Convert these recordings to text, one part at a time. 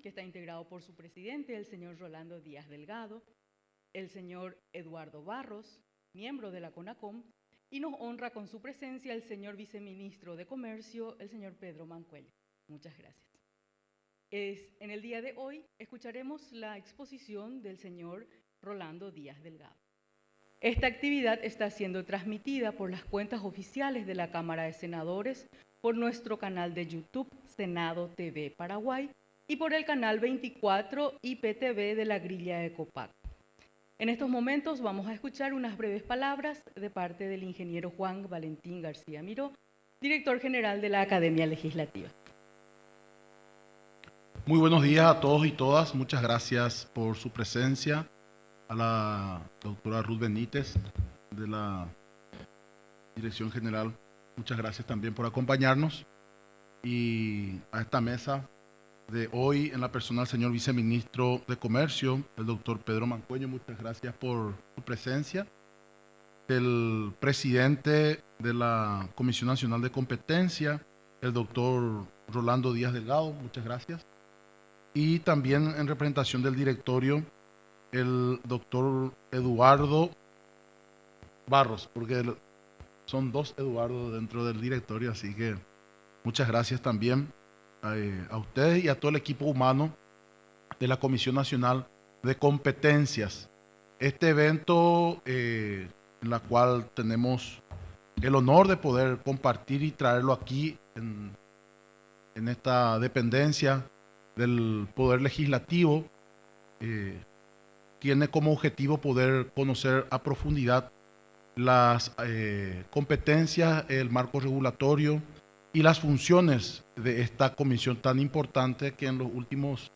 que está integrado por su presidente, el señor Rolando Díaz Delgado, el señor Eduardo Barros, miembro de la CONACOM, y nos honra con su presencia el señor viceministro de Comercio, el señor Pedro Mancuello. Muchas gracias. En el día de hoy escucharemos la exposición del señor Rolando Díaz Delgado. Esta actividad está siendo transmitida por las cuentas oficiales de la Cámara de Senadores, por nuestro canal de YouTube, Senado TV Paraguay, y por el canal 24 IPTV de la grilla Ecopac. En estos momentos vamos a escuchar unas breves palabras de parte del ingeniero Juan Valentín García Miró, director general de la Academia Legislativa. Muy buenos días a todos y todas. Muchas gracias por su presencia. A la doctora Ruth Benítez de la Dirección General, muchas gracias también por acompañarnos. Y a esta mesa de hoy, en la persona del señor viceministro de Comercio, el doctor Pedro Mancuello, muchas gracias por su presencia. El presidente de la Comisión Nacional de Competencia, el doctor Rolando Díaz Delgado, muchas gracias. Y también en representación del directorio, el doctor Eduardo Barros, porque son dos Eduardo dentro del directorio, así que muchas gracias también a ustedes y a todo el equipo humano de la Comisión Nacional de Competencias. Este evento en la cual tenemos el honor de poder compartir y traerlo aquí en esta dependencia del Poder Legislativo, tiene como objetivo poder conocer a profundidad las competencias, el marco regulatorio y las funciones de esta comisión tan importante que en los últimos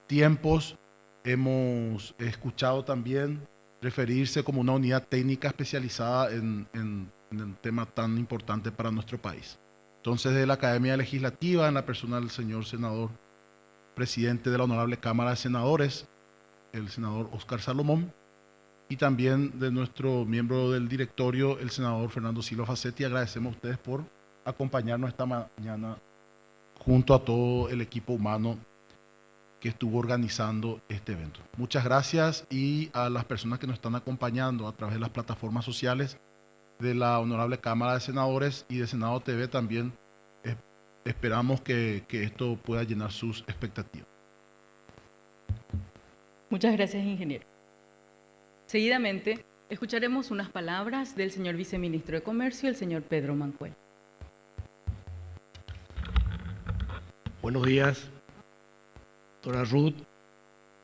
tiempos hemos escuchado también referirse como una unidad técnica especializada en el tema tan importante para nuestro país. Entonces, de la Academia Legislativa, en la persona del señor senador presidente de la Honorable Cámara de Senadores, el senador Oscar Salomón, y también de nuestro miembro del directorio, el senador Fernando Silva Facetti. Agradecemos a ustedes por acompañarnos esta mañana junto a todo el equipo humano que estuvo organizando este evento. Muchas gracias, y a las personas que nos están acompañando a través de las plataformas sociales de la Honorable Cámara de Senadores y de Senado TV también, esperamos que esto pueda llenar sus expectativas. Muchas gracias, ingeniero. Seguidamente, escucharemos unas palabras del señor viceministro de Comercio, el señor Pedro Mancuello. Buenos días, doctora Ruth,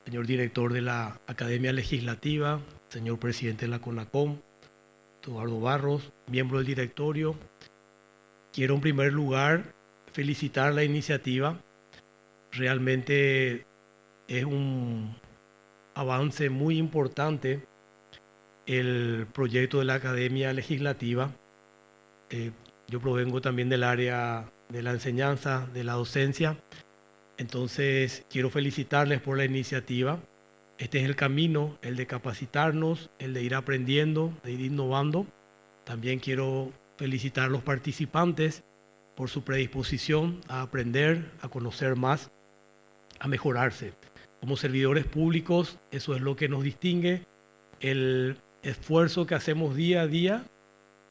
señor director de la Academia Legislativa, señor presidente de la CONACOM, Eduardo Barros, miembro del directorio. Quiero en primer lugar felicitar la iniciativa. Realmente es un avance muy importante el proyecto de la Academia Legislativa. Yo provengo también del área de la enseñanza, de la docencia. Entonces, quiero felicitarles por la iniciativa. Este es el camino, el de capacitarnos, el de ir aprendiendo, de ir innovando. También quiero felicitar a los participantes por su predisposición a aprender, a conocer más, a mejorarse. Como servidores públicos, eso es lo que nos distingue, el esfuerzo que hacemos día a día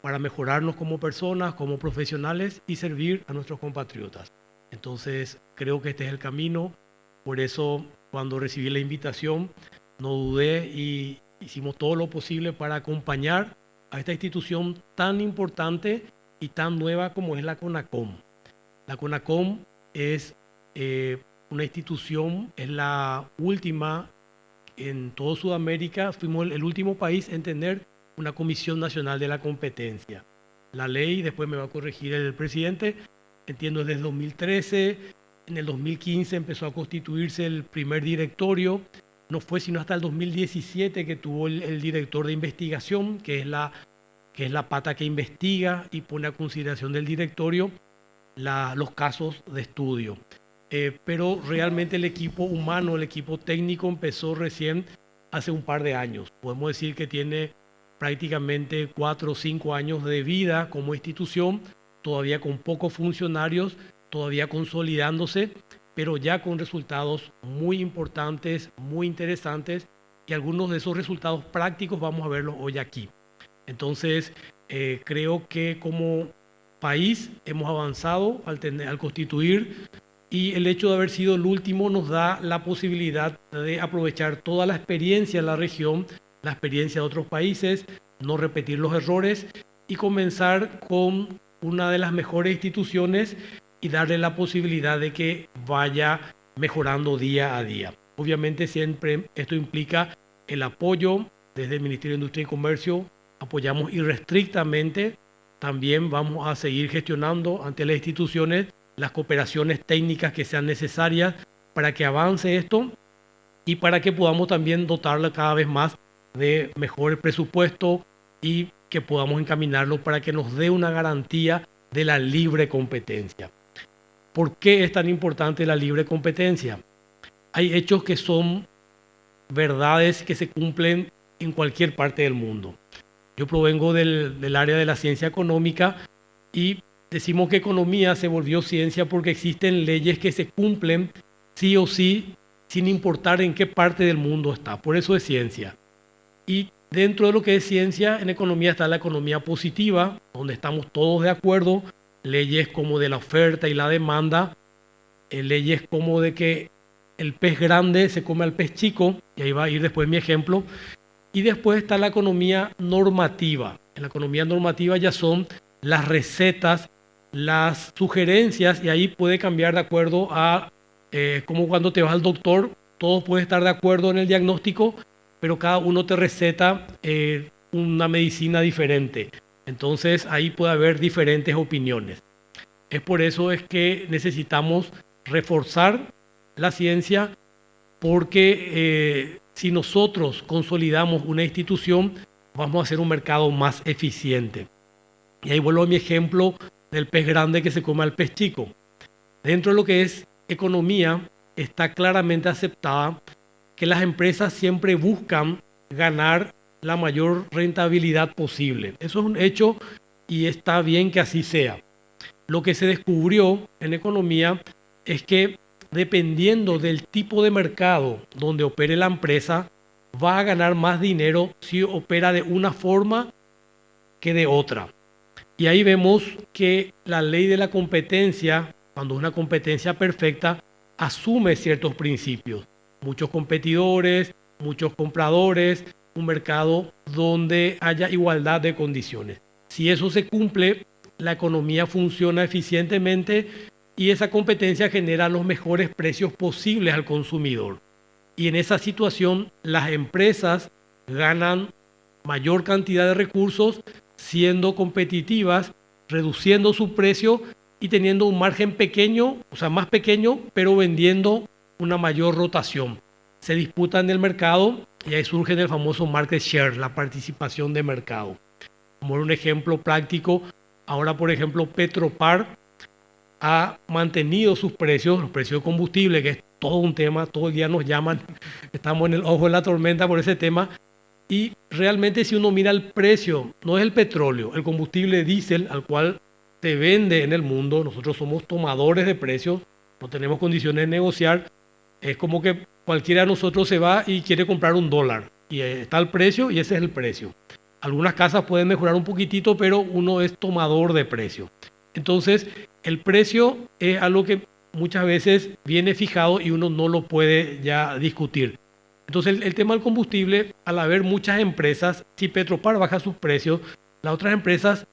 para mejorarnos como personas, como profesionales y servir a nuestros compatriotas. Entonces, creo que este es el camino. Por eso, cuando recibí la invitación, no dudé y hicimos todo lo posible para acompañar a esta institución tan importante y tan nueva como es la CONACOM. La CONACOM es una institución, es la última en toda Sudamérica. Fuimos el último país en tener una Comisión Nacional de la Competencia. La ley, después me va a corregir el presidente, entiendo desde 2013, en el 2015 empezó a constituirse el primer directorio. No fue sino hasta el 2017 que tuvo el director de investigación, que es la pata que investiga y pone a consideración del directorio los casos de estudio. Pero realmente el equipo humano, el equipo técnico empezó recién hace un par de años. Podemos decir que tiene prácticamente 4 o 5 años de vida como institución, todavía con pocos funcionarios, todavía consolidándose, pero ya con resultados muy importantes, muy interesantes, y algunos de esos resultados prácticos vamos a verlos hoy aquí. Entonces, creo que como país hemos avanzado al constituir, y el hecho de haber sido el último nos da la posibilidad de aprovechar toda la experiencia de la región, la experiencia de otros países, no repetir los errores y comenzar con una de las mejores instituciones y darle la posibilidad de que vaya mejorando día a día. Obviamente siempre esto implica el apoyo desde el Ministerio de Industria y Comercio, apoyamos irrestrictamente, también vamos a seguir gestionando ante las instituciones las cooperaciones técnicas que sean necesarias para que avance esto y para que podamos también dotarla cada vez más de mejor presupuesto y que podamos encaminarlo para que nos dé una garantía de la libre competencia. ¿Por qué es tan importante la libre competencia? Hay hechos que son verdades que se cumplen en cualquier parte del mundo. Yo provengo del área de la ciencia económica y decimos que economía se volvió ciencia porque existen leyes que se cumplen sí o sí, sin importar en qué parte del mundo está. Por eso es ciencia. Y dentro de lo que es ciencia, en economía está la economía positiva, donde estamos todos de acuerdo, leyes como de la oferta y la demanda, leyes como de que el pez grande se come al pez chico, y ahí va a ir después mi ejemplo. Y después está la economía normativa. En la economía normativa ya son las recetas, las sugerencias, y ahí puede cambiar de acuerdo a, como cuando te vas al doctor, todos pueden estar de acuerdo en el diagnóstico, pero cada uno te receta una medicina diferente. Entonces ahí puede haber diferentes opiniones. Es por eso es que necesitamos reforzar la ciencia, porque si nosotros consolidamos una institución, vamos a hacer un mercado más eficiente. Y ahí vuelvo a mi ejemplo del pez grande que se come al pez chico. Dentro de lo que es economía, está claramente aceptada que las empresas siempre buscan ganar la mayor rentabilidad posible. Eso es un hecho y está bien que así sea. Lo que se descubrió en economía es que dependiendo del tipo de mercado donde opere la empresa, va a ganar más dinero si opera de una forma que de otra. Y ahí vemos que la ley de la competencia, cuando es una competencia perfecta, asume ciertos principios. Muchos competidores, muchos compradores, un mercado donde haya igualdad de condiciones. Si eso se cumple, la economía funciona eficientemente y esa competencia genera los mejores precios posibles al consumidor. Y en esa situación, las empresas ganan mayor cantidad de recursos, siendo competitivas, reduciendo su precio y teniendo un margen pequeño, o sea, más pequeño, pero vendiendo una mayor rotación. Se disputan el mercado y ahí surge el famoso market share, la participación de mercado. Como un ejemplo práctico, ahora por ejemplo Petropar ha mantenido sus precios, los precios de combustible, que es todo un tema, todo el día nos llaman, estamos en el ojo de la tormenta por ese tema. Y realmente si uno mira el precio, no es el petróleo, el combustible diésel al cual se vende en el mundo, nosotros somos tomadores de precios, no tenemos condiciones de negociar, es como que cualquiera de nosotros se va y quiere comprar $1 y está el precio y ese es el precio. Algunas casas pueden mejorar un poquitito, pero uno es tomador de precio. Entonces, el precio es algo que muchas veces viene fijado y uno no lo puede ya discutir. Entonces, el tema del combustible, al haber muchas empresas, si Petropar baja sus precios, las otras empresas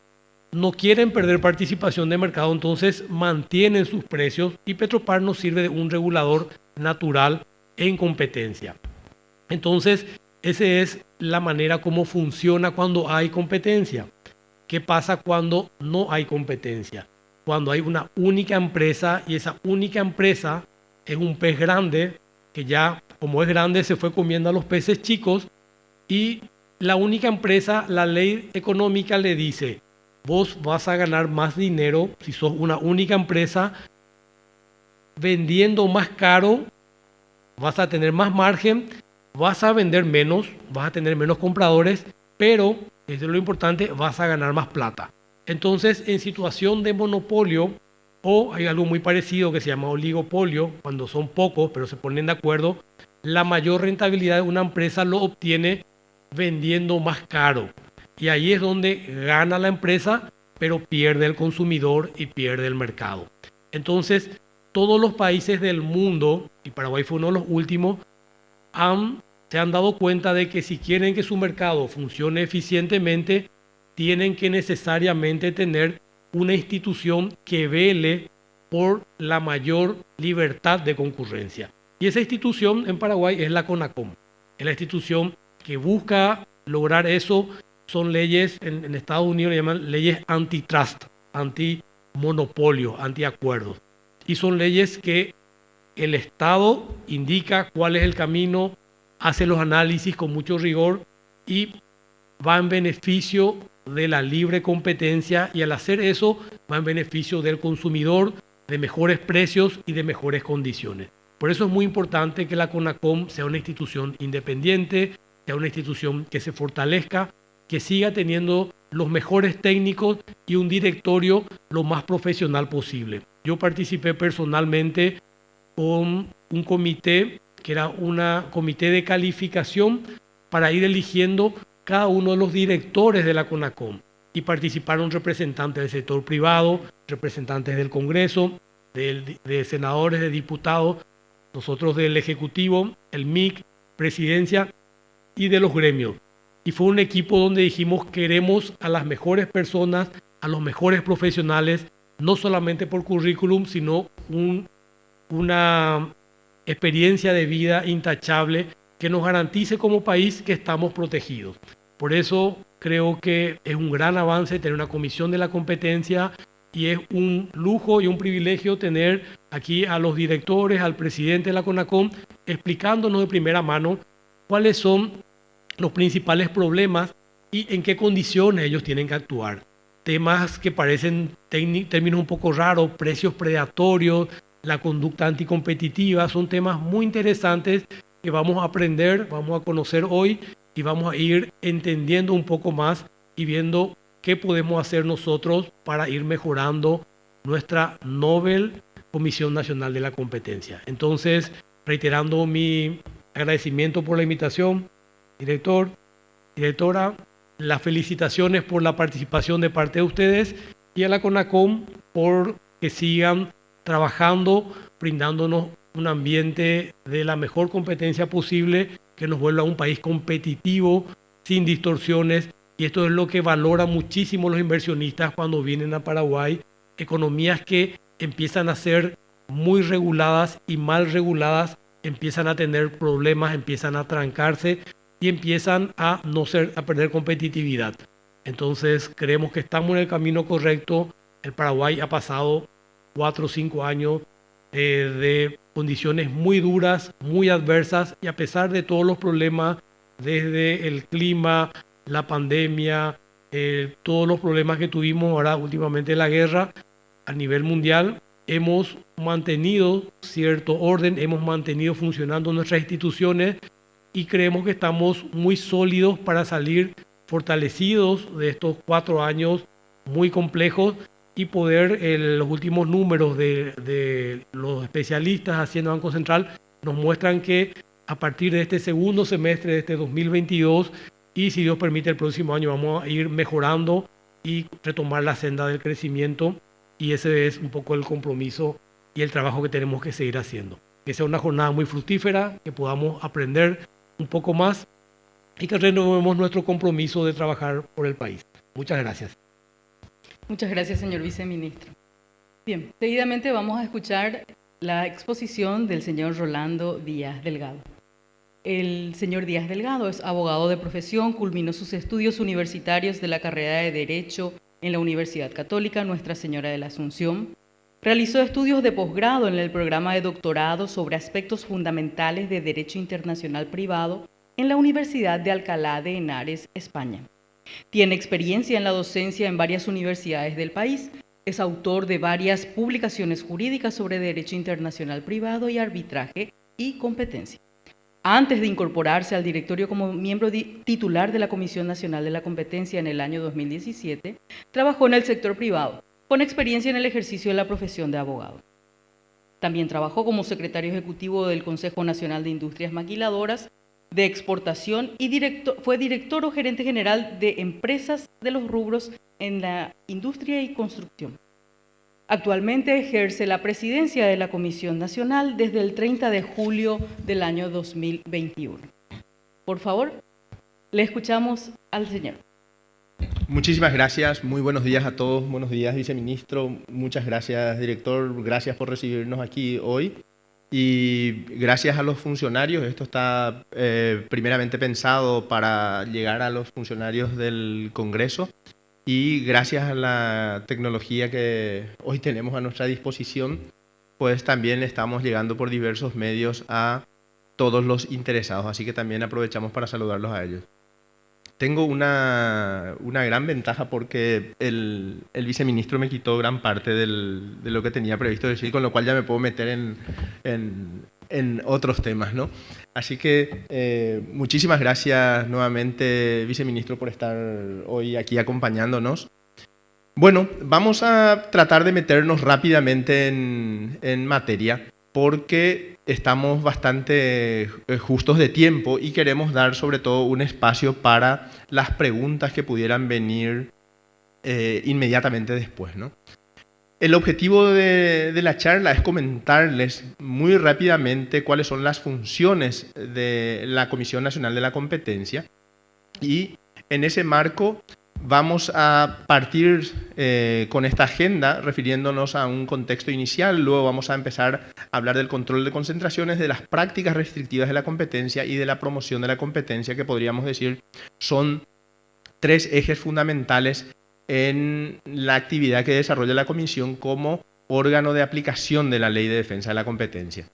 no quieren perder participación de mercado, entonces mantienen sus precios y Petropar nos sirve de un regulador natural en competencia. Entonces, esa es la manera como funciona cuando hay competencia. ¿Qué pasa cuando no hay competencia? Cuando hay una única empresa y esa única empresa es un pez grande que ya, como es grande, se fue comiendo a los peces chicos y la única empresa, la ley económica le dice, vos vas a ganar más dinero si sos una única empresa, vendiendo más caro, vas a tener más margen, vas a vender menos, vas a tener menos compradores, pero, eso es lo importante, vas a ganar más plata. Entonces, en situación de monopolio, o hay algo muy parecido que se llama oligopolio, cuando son pocos pero se ponen de acuerdo, la mayor rentabilidad de una empresa lo obtiene vendiendo más caro. Y ahí es donde gana la empresa, pero pierde el consumidor y pierde el mercado. Entonces, todos los países del mundo, y Paraguay fue uno de los últimos, se han dado cuenta de que si quieren que su mercado funcione eficientemente, tienen que necesariamente tener una institución que vele por la mayor libertad de concurrencia. Y esa institución en Paraguay es la CONACOM. Es la institución que busca lograr eso. Son leyes, en Estados Unidos le llaman leyes antitrust, antimonopolio, antiacuerdos. Y son leyes que el Estado indica cuál es el camino, hace los análisis con mucho rigor y va en beneficio de la libre competencia, y al hacer eso va en beneficio del consumidor, de mejores precios y de mejores condiciones. Por eso es muy importante que la CONACOM sea una institución independiente, sea una institución que se fortalezca, que siga teniendo los mejores técnicos y un directorio lo más profesional posible. Yo participé personalmente con un comité que era un comité de calificación para ir eligiendo cada uno de los directores de la CONACOM, y participaron representantes del sector privado, representantes del Congreso, de senadores, de diputados, nosotros del Ejecutivo, el MIC, Presidencia y de los gremios. Y fue un equipo donde dijimos: queremos a las mejores personas, a los mejores profesionales, no solamente por currículum, sino una experiencia de vida intachable que nos garantice como país que estamos protegidos. Por eso creo que es un gran avance tener una comisión de la competencia, y es un lujo y un privilegio tener aquí a los directores, al presidente de la CONACOM, explicándonos de primera mano cuáles son los principales problemas y en qué condiciones ellos tienen que actuar. Temas que parecen términos un poco raros, precios predatorios, la conducta anticompetitiva, son temas muy interesantes que vamos a aprender, vamos a conocer hoy, y vamos a ir entendiendo un poco más y viendo qué podemos hacer nosotros para ir mejorando nuestra Nobel Comisión Nacional de la Competencia. Entonces, reiterando mi agradecimiento por la invitación, director, directora, las felicitaciones por la participación de parte de ustedes, y a la CONACOM por que sigan trabajando, brindándonos un ambiente de la mejor competencia posible, que nos vuelva a un país competitivo, sin distorsiones, y esto es lo que valoran muchísimo los inversionistas cuando vienen a Paraguay. Economías que empiezan a ser muy reguladas y mal reguladas empiezan a tener problemas, empiezan a trancarse y empiezan a perder competitividad. Entonces creemos que estamos en el camino correcto. El Paraguay ha pasado 4 o 5 años de condiciones muy duras, muy adversas, y a pesar de todos los problemas, desde el clima, la pandemia, todos los problemas que tuvimos ahora últimamente, la guerra a nivel mundial, hemos mantenido cierto orden, hemos mantenido funcionando nuestras instituciones, y creemos que estamos muy sólidos para salir fortalecidos de estos 4 años muy complejos, y poder, los últimos números de los especialistas haciendo Banco Central nos muestran que a partir de este segundo semestre de este 2022, y si Dios permite el próximo año, vamos a ir mejorando y retomar la senda del crecimiento, y ese es un poco el compromiso y el trabajo que tenemos que seguir haciendo. Que sea una jornada muy fructífera, que podamos aprender un poco más y que renovemos nuestro compromiso de trabajar por el país. Muchas gracias. Muchas gracias, señor viceministro. Bien, seguidamente vamos a escuchar la exposición del señor Rolando Díaz Delgado. El señor Díaz Delgado es abogado de profesión, culminó sus estudios universitarios de la carrera de Derecho en la Universidad Católica Nuestra Señora de la Asunción. Realizó estudios de posgrado en el programa de doctorado sobre aspectos fundamentales de Derecho Internacional Privado en la Universidad de Alcalá de Henares, España. Tiene experiencia en la docencia en varias universidades del país. Es autor de varias publicaciones jurídicas sobre Derecho Internacional Privado y Arbitraje y Competencia. Antes de incorporarse al directorio como miembro titular de la Comisión Nacional de la Competencia en el año 2017, trabajó en el sector privado, con experiencia en el ejercicio de la profesión de abogado. También trabajó como secretario ejecutivo del Consejo Nacional de Industrias Maquiladoras de Exportación y fue director o gerente general de empresas de los rubros en la industria y construcción. Actualmente ejerce la presidencia de la Comisión Nacional desde el 30 de julio del año 2021. Por favor, le escuchamos al señor. Muchísimas gracias, muy buenos días a todos, buenos días viceministro, muchas gracias director, gracias por recibirnos aquí hoy y gracias a los funcionarios. Esto está primeramente pensado para llegar a los funcionarios del Congreso y gracias a la tecnología que hoy tenemos a nuestra disposición, pues también estamos llegando por diversos medios a todos los interesados, así que también aprovechamos para saludarlos a ellos. Tengo una gran ventaja porque el viceministro me quitó gran parte de lo que tenía previsto decir, con lo cual ya me puedo meter en otros temas, ¿no? Así que muchísimas gracias nuevamente, viceministro, por estar hoy aquí acompañándonos. Bueno, vamos a tratar de meternos rápidamente en materia, porque estamos bastante justos de tiempo y queremos dar sobre todo un espacio para las preguntas que pudieran venir inmediatamente después, ¿no? El objetivo de la charla es comentarles muy rápidamente cuáles son las funciones de la Comisión Nacional de la Competencia y en ese marco vamos a partir con esta agenda refiriéndonos a un contexto inicial, luego vamos a empezar a hablar del control de concentraciones, de las prácticas restrictivas de la competencia y de la promoción de la competencia, que podríamos decir son tres ejes fundamentales en la actividad que desarrolla la Comisión como órgano de aplicación de la Ley de Defensa de la Competencia.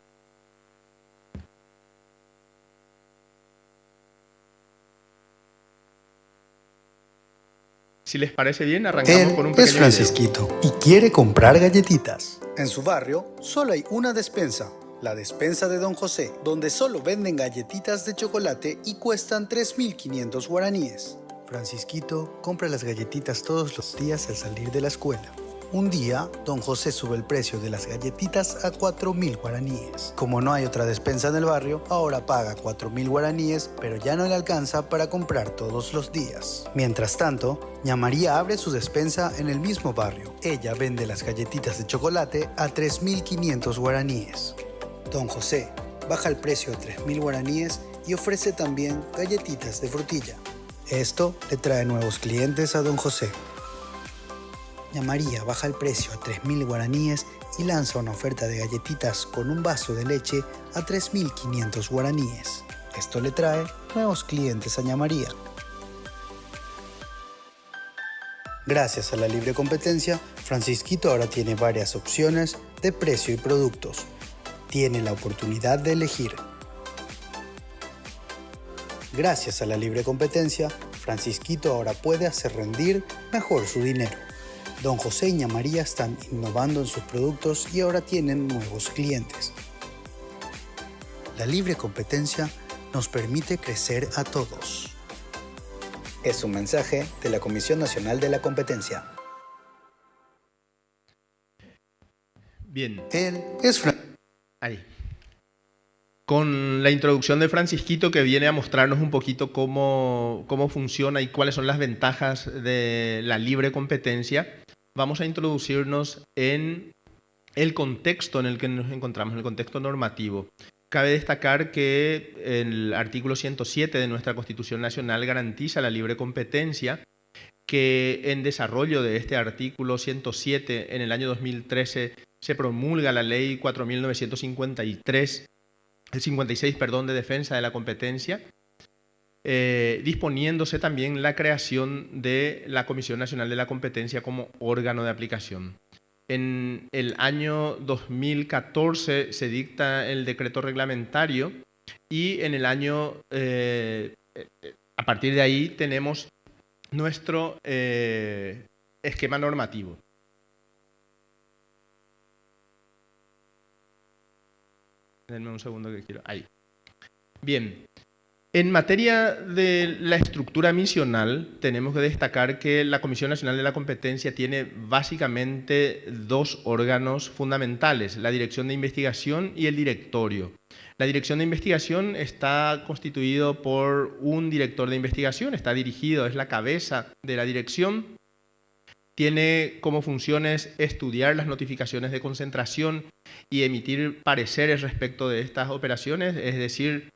Si les parece bien, arrancamos con un pequeño Él es Francisquito y quiere comprar galletitas. En su barrio solo hay una despensa, la despensa de Don José, donde solo venden galletitas de chocolate y cuestan 3.500 guaraníes. Francisquito compra las galletitas todos los días al salir de la escuela. Un día, Don José sube el precio de las galletitas a 4.000 guaraníes. Como no hay otra despensa en el barrio, ahora paga 4.000 guaraníes, pero ya no le alcanza para comprar todos los días. Mientras tanto, Ña María abre su despensa en el mismo barrio. Ella vende las galletitas de chocolate a 3.500 guaraníes. Don José baja el precio a 3.000 guaraníes y ofrece también galletitas de frutilla. Esto le trae nuevos clientes a Don José. Ña María baja el precio a 3.000 guaraníes y lanza una oferta de galletitas con un vaso de leche a 3.500 guaraníes. Esto le trae nuevos clientes a Ña María. Gracias a la libre competencia, Francisquito ahora tiene varias opciones de precio y productos. Tiene la oportunidad de elegir. Gracias a la libre competencia, Francisquito ahora puede hacer rendir mejor su dinero. Don José y Ña María están innovando en sus productos y ahora tienen nuevos clientes. La libre competencia nos permite crecer a todos. Es un mensaje de la Comisión Nacional de la Competencia. Bien. Él es Ahí. Con la introducción de Francisquito, que viene a mostrarnos un poquito cómo funciona y cuáles son las ventajas de la libre competencia, vamos a introducirnos en el contexto en el que nos encontramos, en el contexto normativo. Cabe destacar que el artículo 107 de nuestra Constitución Nacional garantiza la libre competencia, que en desarrollo de este artículo 107 en el año 2013 se promulga la Ley 4.956 de Defensa de la Competencia, disponiéndose también la creación de la Comisión Nacional de la Competencia como órgano de aplicación. En el año 2014 se dicta el decreto reglamentario y en el año, a partir de ahí tenemos nuestro esquema normativo. Denme un segundo que quiero. Ahí. Bien. En materia de la estructura misional, tenemos que destacar que la Comisión Nacional de la Competencia tiene básicamente dos órganos fundamentales, la Dirección de Investigación y el Directorio. La Dirección de Investigación está constituido por un director de investigación, está dirigido, es la cabeza de la dirección. Tiene como funciones estudiar las notificaciones de concentración y emitir pareceres respecto de estas operaciones, es decir,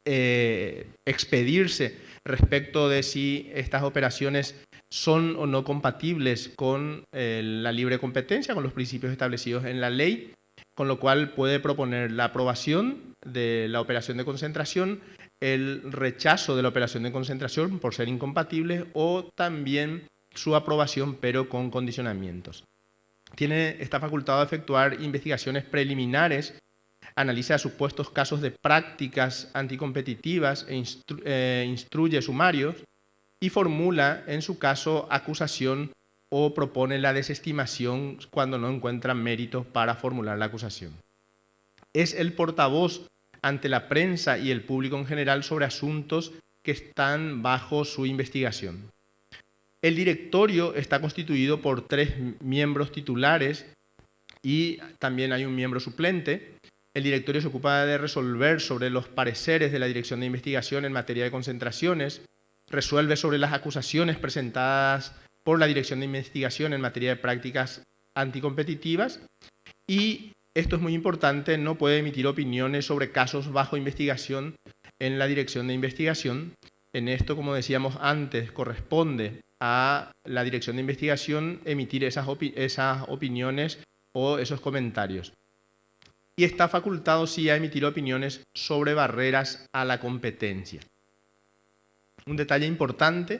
expedirse respecto de si estas operaciones son o no compatibles con la libre competencia, con los principios establecidos en la ley, con lo cual puede proponer la aprobación de la operación de concentración, el rechazo de la operación de concentración por ser incompatibles o también su aprobación pero con condicionamientos. Tiene esta facultad de efectuar investigaciones preliminares, analiza supuestos casos de prácticas anticompetitivas e instruye sumarios y formula, en su caso, acusación o propone la desestimación cuando no encuentra méritos para formular la acusación. Es el portavoz ante la prensa y el público en general sobre asuntos que están bajo su investigación. El directorio está constituido por 3 miembros titulares y también hay un miembro suplente. El directorio se ocupa de resolver sobre los pareceres de la Dirección de Investigación en materia de concentraciones, resuelve sobre las acusaciones presentadas por la Dirección de Investigación en materia de prácticas anticompetitivas y, esto es muy importante, no puede emitir opiniones sobre casos bajo investigación en la Dirección de Investigación. En esto, como decíamos antes, corresponde a la Dirección de Investigación emitir esas opiniones o esos comentarios. Y está facultado sí a emitir opiniones sobre barreras a la competencia. Un detalle importante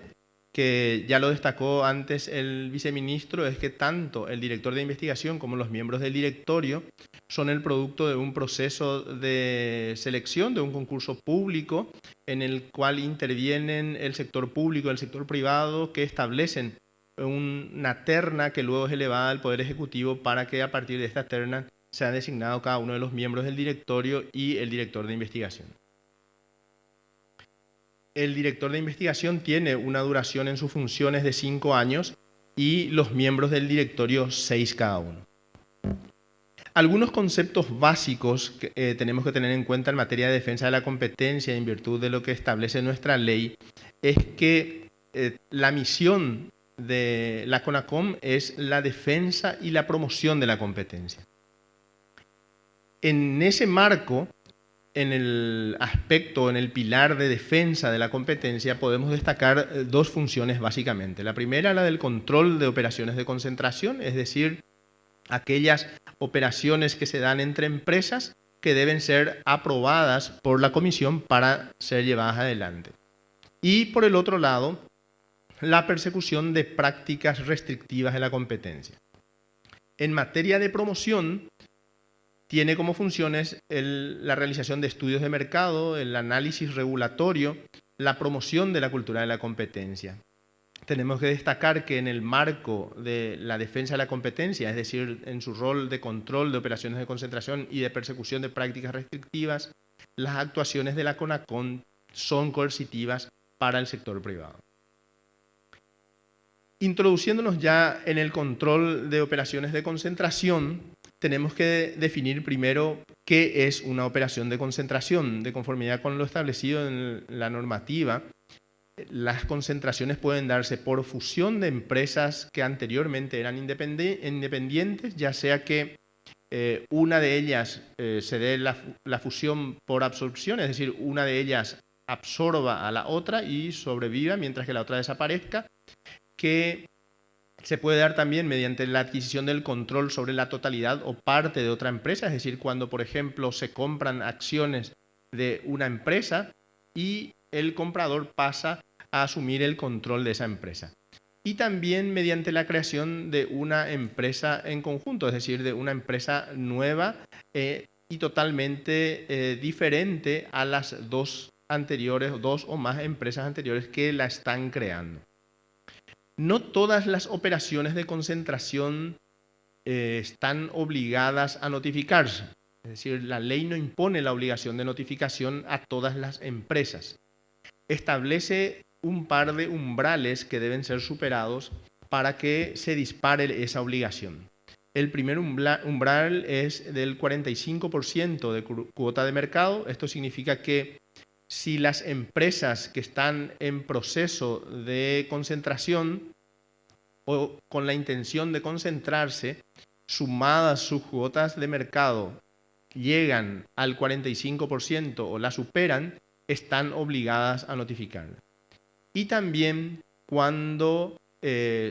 que ya lo destacó antes el viceministro es que tanto el director de investigación como los miembros del directorio son el producto de un proceso de selección, de un concurso público en el cual intervienen el sector público y el sector privado que establecen una terna que luego es elevada al Poder Ejecutivo para que a partir de esta terna se ha designado cada uno de los miembros del directorio y el director de investigación. El director de investigación tiene una duración en sus funciones de 5 años y los miembros del directorio 6 cada uno. Algunos conceptos básicos que tenemos que tener en cuenta en materia de defensa de la competencia en virtud de lo que establece nuestra ley es que la misión de la CONACOM es la defensa y la promoción de la competencia. En ese marco, en el aspecto, en el pilar de defensa de la competencia, podemos destacar 2 funciones básicamente. La primera, la del control de operaciones de concentración, es decir, aquellas operaciones que se dan entre empresas que deben ser aprobadas por la comisión para ser llevadas adelante. Y por el otro lado, la persecución de prácticas restrictivas de la competencia. En materia de promoción, tiene como funciones la realización de estudios de mercado, el análisis regulatorio, la promoción de la cultura de la competencia. Tenemos que destacar que en el marco de la defensa de la competencia, es decir, en su rol de control de operaciones de concentración y de persecución de prácticas restrictivas, las actuaciones de la CONACOM son coercitivas para el sector privado. Introduciéndonos ya en el control de operaciones de concentración, tenemos que definir primero qué es una operación de concentración. De conformidad con lo establecido en la normativa, las concentraciones pueden darse por fusión de empresas que anteriormente eran independientes, ya sea que una de ellas se dé la fusión por absorción, es decir, una de ellas absorba a la otra y sobreviva mientras que la otra desaparezca, que se puede dar también mediante la adquisición del control sobre la totalidad o parte de otra empresa, es decir, cuando, por ejemplo, se compran acciones de una empresa y el comprador pasa a asumir el control de esa empresa. Y también mediante la creación de una empresa en conjunto, es decir, de una empresa nueva y totalmente diferente a las 2 anteriores, 2 o más empresas anteriores que la están creando. No todas las operaciones de concentración están obligadas a notificarse. Es decir, la ley no impone la obligación de notificación a todas las empresas. Establece un par de umbrales que deben ser superados para que se dispare esa obligación. El primer umbral es del 45% de cuota de mercado. Esto significa que si las empresas que están en proceso de concentración o con la intención de concentrarse, sumadas sus cuotas de mercado, llegan al 45% o la superan, están obligadas a notificar. Y también cuando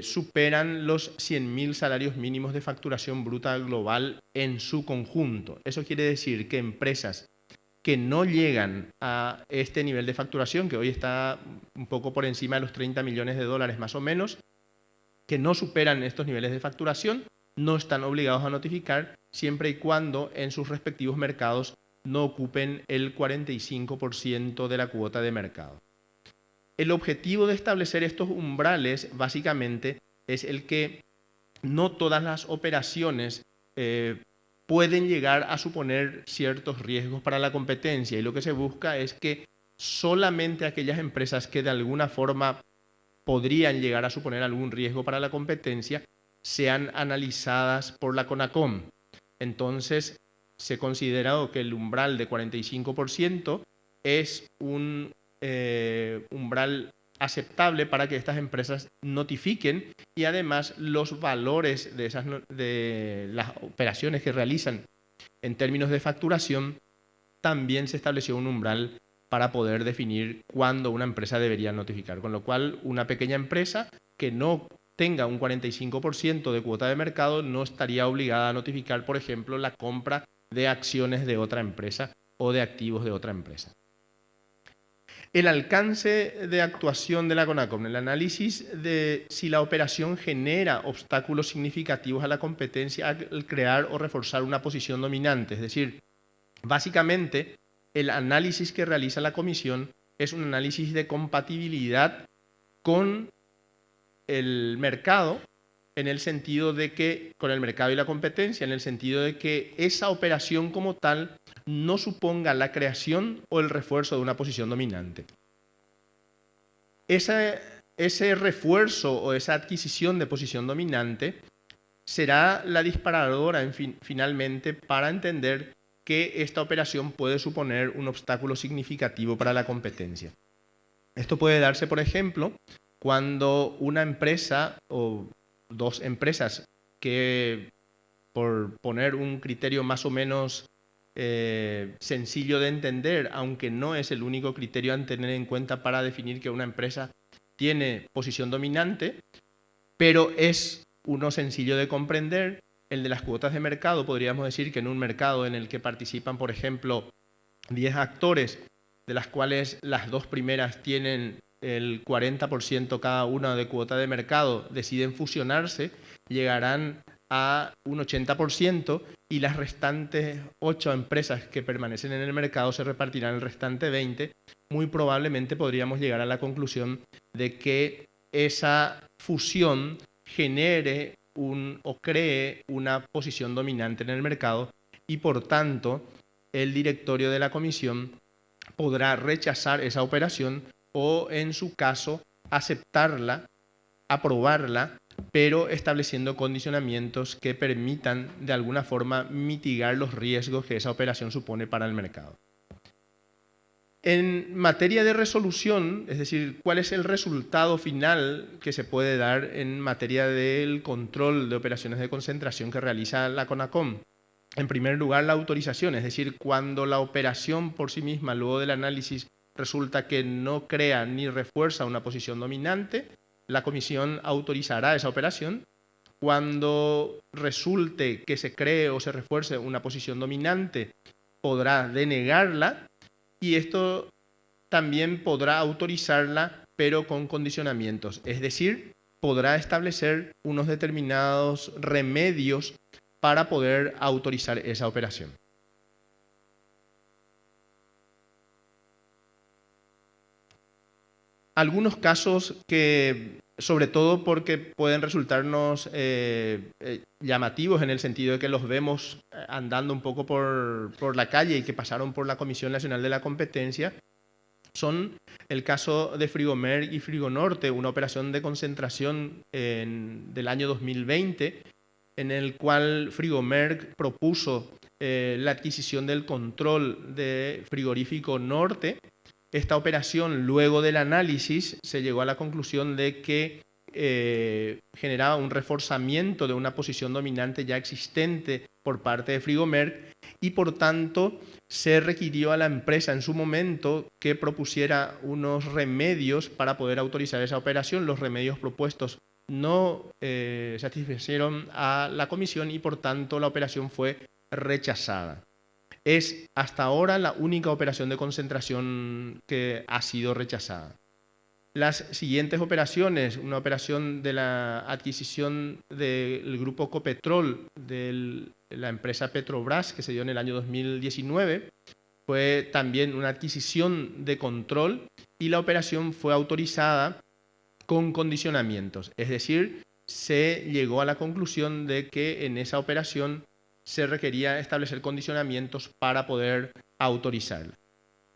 superan los 100.000 salarios mínimos de facturación bruta global en su conjunto. Eso quiere decir que empresas que no llegan a este nivel de facturación, que hoy está un poco por encima de los 30 millones de dólares más o menos, que no superan estos niveles de facturación, no están obligados a notificar siempre y cuando en sus respectivos mercados no ocupen el 45% de la cuota de mercado. El objetivo de establecer estos umbrales básicamente es el que no todas las operaciones pueden llegar a suponer ciertos riesgos para la competencia, y lo que se busca es que solamente aquellas empresas que de alguna forma podrían llegar a suponer algún riesgo para la competencia sean analizadas por la CONACOM. Entonces, se considera que el umbral de 45% es un umbral aceptable para que estas empresas notifiquen, y además los valores de las operaciones que realizan en términos de facturación, también se estableció un umbral para poder definir cuándo una empresa debería notificar, con lo cual una pequeña empresa que no tenga un 45% de cuota de mercado no estaría obligada a notificar, por ejemplo, la compra de acciones de otra empresa o de activos de otra empresa. El alcance de actuación de la CONACOM, el análisis de si la operación genera obstáculos significativos a la competencia al crear o reforzar una posición dominante. Es decir, básicamente el análisis que realiza la comisión es un análisis de compatibilidad con el mercado, en el sentido de que, con el mercado y la competencia, en el sentido de que esa operación como tal no suponga la creación o el refuerzo de una posición dominante. Ese refuerzo o esa adquisición de posición dominante será la disparadora finalmente para entender que esta operación puede suponer un obstáculo significativo para la competencia. Esto puede darse, por ejemplo, cuando una empresa o dos empresas que, por poner un criterio más o menos sencillo de entender, aunque no es el único criterio a tener en cuenta para definir que una empresa tiene posición dominante, pero es uno sencillo de comprender, el de las cuotas de mercado. Podríamos decir que en un mercado en el que participan, por ejemplo, 10 actores, de las cuales las dos primeras tienen el 40% cada una de cuota de mercado, deciden fusionarse, llegarán a un 80%, y las restantes 8 empresas que permanecen en el mercado se repartirán el restante 20%. Muy probablemente podríamos llegar a la conclusión de que esa fusión genere o cree una posición dominante en el mercado, y por tanto el directorio de la comisión podrá rechazar esa operación o, en su caso, aceptarla, aprobarla, pero estableciendo condicionamientos que permitan de alguna forma mitigar los riesgos que esa operación supone para el mercado. En materia de resolución, es decir, cuál es el resultado final que se puede dar en materia del control de operaciones de concentración que realiza la CONACOM. En primer lugar, la autorización, es decir, cuando la operación por sí misma, luego del análisis, resulta que no crea ni refuerza una posición dominante, la comisión autorizará esa operación. Cuando resulte que se cree o se refuerce una posición dominante, podrá denegarla, y esto también podrá autorizarla, pero con condicionamientos. Es decir, podrá establecer unos determinados remedios para poder autorizar esa operación. Algunos casos que sobre todo porque pueden resultarnos llamativos en el sentido de que los vemos andando un poco por la calle y que pasaron por la Comisión Nacional de la Competencia, son el caso de Frigomerc y Frigonorte, una operación de concentración del año 2020, en el cual Frigomerc propuso la adquisición del control de Frigorífico Norte. Esta operación, luego del análisis, se llegó a la conclusión de que generaba un reforzamiento de una posición dominante ya existente por parte de Frigomerc y, por tanto, se requirió a la empresa en su momento que propusiera unos remedios para poder autorizar esa operación. Los remedios propuestos no satisfacieron a la comisión y, por tanto, la operación fue rechazada. Es hasta ahora la única operación de concentración que ha sido rechazada. Las siguientes operaciones, una operación de la adquisición del grupo Copetrol de la empresa Petrobras, que se dio en el año 2019, fue también una adquisición de control y la operación fue autorizada con condicionamientos. Es decir, se llegó a la conclusión de que en esa operación se requería establecer condicionamientos para poder autorizarla.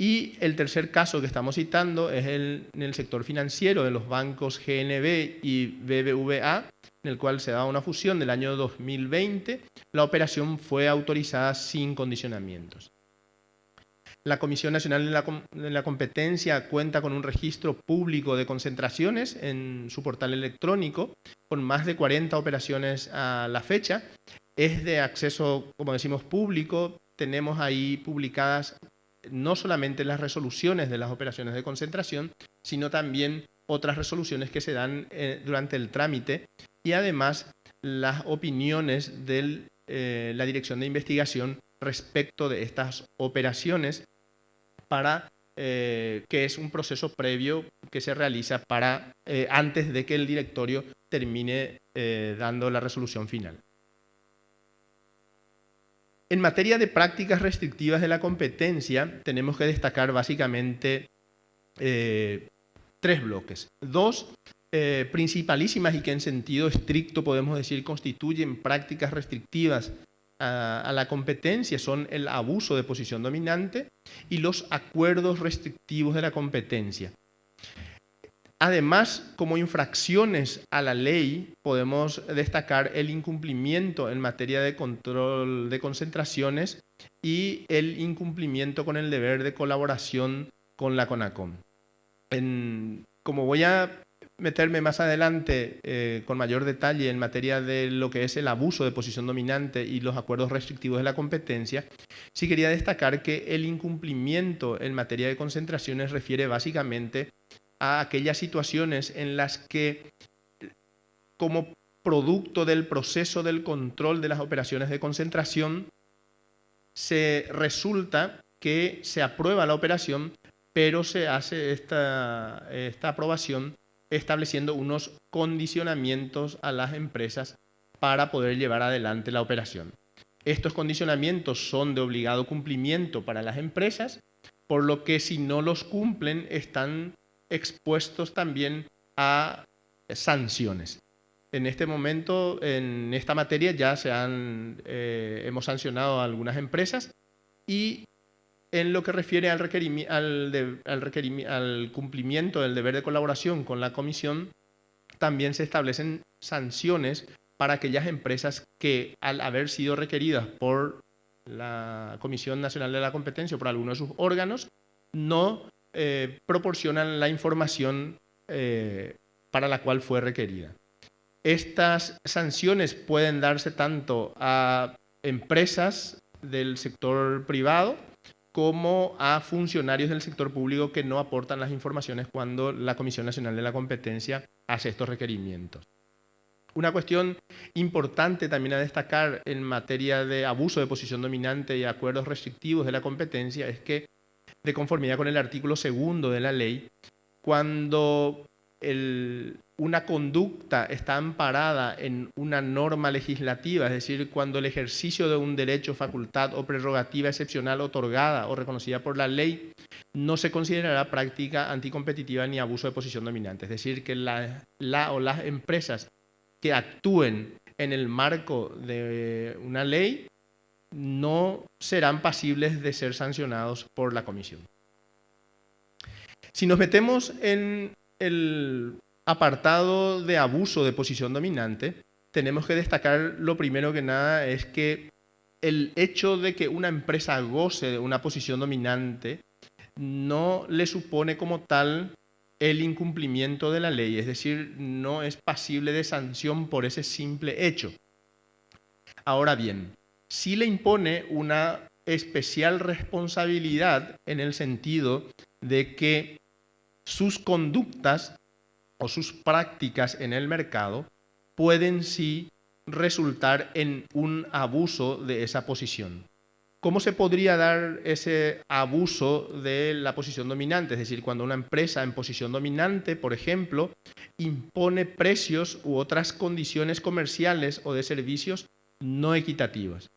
Y el tercer caso que estamos citando es en el sector financiero de los bancos GNB y BBVA, en el cual se da una fusión del año 2020. La operación fue autorizada sin condicionamientos. La Comisión Nacional de la Competencia cuenta con un registro público de concentraciones en su portal electrónico, con más de 40 operaciones a la fecha. Es de acceso, como decimos, público. Tenemos ahí publicadas no solamente las resoluciones de las operaciones de concentración, sino también otras resoluciones que se dan durante el trámite y además las opiniones de la Dirección de Investigación respecto de estas operaciones, que es un proceso previo que se realiza antes de que el directorio termine dando la resolución final. En materia de prácticas restrictivas de la competencia, tenemos que destacar básicamente 3 bloques. 2 principalísimas y que en sentido estricto podemos decir constituyen prácticas restrictivas a la competencia son el abuso de posición dominante y los acuerdos restrictivos de la competencia. Además, como infracciones a la ley, podemos destacar el incumplimiento en materia de control de concentraciones y el incumplimiento con el deber de colaboración con la CONACOM. Como voy a meterme más adelante con mayor detalle en materia de lo que es el abuso de posición dominante y los acuerdos restrictivos de la competencia, sí quería destacar que el incumplimiento en materia de concentraciones refiere básicamente a aquellas situaciones en las que, como producto del proceso del control de las operaciones de concentración, se resulta que se aprueba la operación, pero se hace esta aprobación estableciendo unos condicionamientos a las empresas para poder llevar adelante la operación. Estos condicionamientos son de obligado cumplimiento para las empresas, por lo que si no los cumplen están expuestos también a sanciones. En este momento, en esta materia ya hemos sancionado a algunas empresas y en lo que refiere al cumplimiento del deber de colaboración con la comisión, también se establecen sanciones para aquellas empresas que, al haber sido requeridas por la Comisión Nacional de la Competencia o por alguno de sus órganos, no proporcionan la información para la cual fue requerida. Estas sanciones pueden darse tanto a empresas del sector privado como a funcionarios del sector público que no aportan las informaciones cuando la Comisión Nacional de la Competencia hace estos requerimientos. Una cuestión importante también a destacar en materia de abuso de posición dominante y acuerdos restrictivos de la competencia es que, de conformidad con el artículo 2 de la ley, cuando una conducta está amparada en una norma legislativa, es decir, cuando el ejercicio de un derecho, facultad o prerrogativa excepcional otorgada o reconocida por la ley no se considerará práctica anticompetitiva ni abuso de posición dominante. Es decir, que la o las empresas que actúen en el marco de una ley no serán pasibles de ser sancionados por la Comisión. Si nos metemos en el apartado de abuso de posición dominante, tenemos que destacar lo primero que nada es que el hecho de que una empresa goce de una posición dominante no le supone como tal el incumplimiento de la ley, es decir, no es pasible de sanción por ese simple hecho. Ahora bien, sí le impone una especial responsabilidad en el sentido de que sus conductas o sus prácticas en el mercado pueden sí resultar en un abuso de esa posición. ¿Cómo se podría dar ese abuso de la posición dominante? Es decir, cuando una empresa en posición dominante, por ejemplo, impone precios u otras condiciones comerciales o de servicios no equitativas.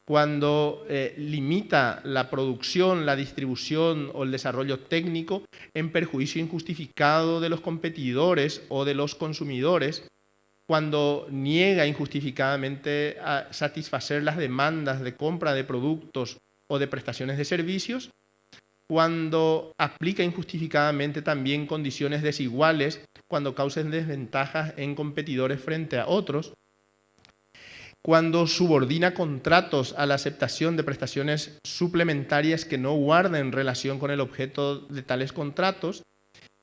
Cuando limita la producción, la distribución o el desarrollo técnico en perjuicio injustificado de los competidores o de los consumidores, cuando niega injustificadamente a satisfacer las demandas de compra de productos o de prestaciones de servicios, cuando aplica injustificadamente también condiciones desiguales, cuando causen desventajas en competidores frente a otros, cuando subordina contratos a la aceptación de prestaciones suplementarias que no guarden relación con el objeto de tales contratos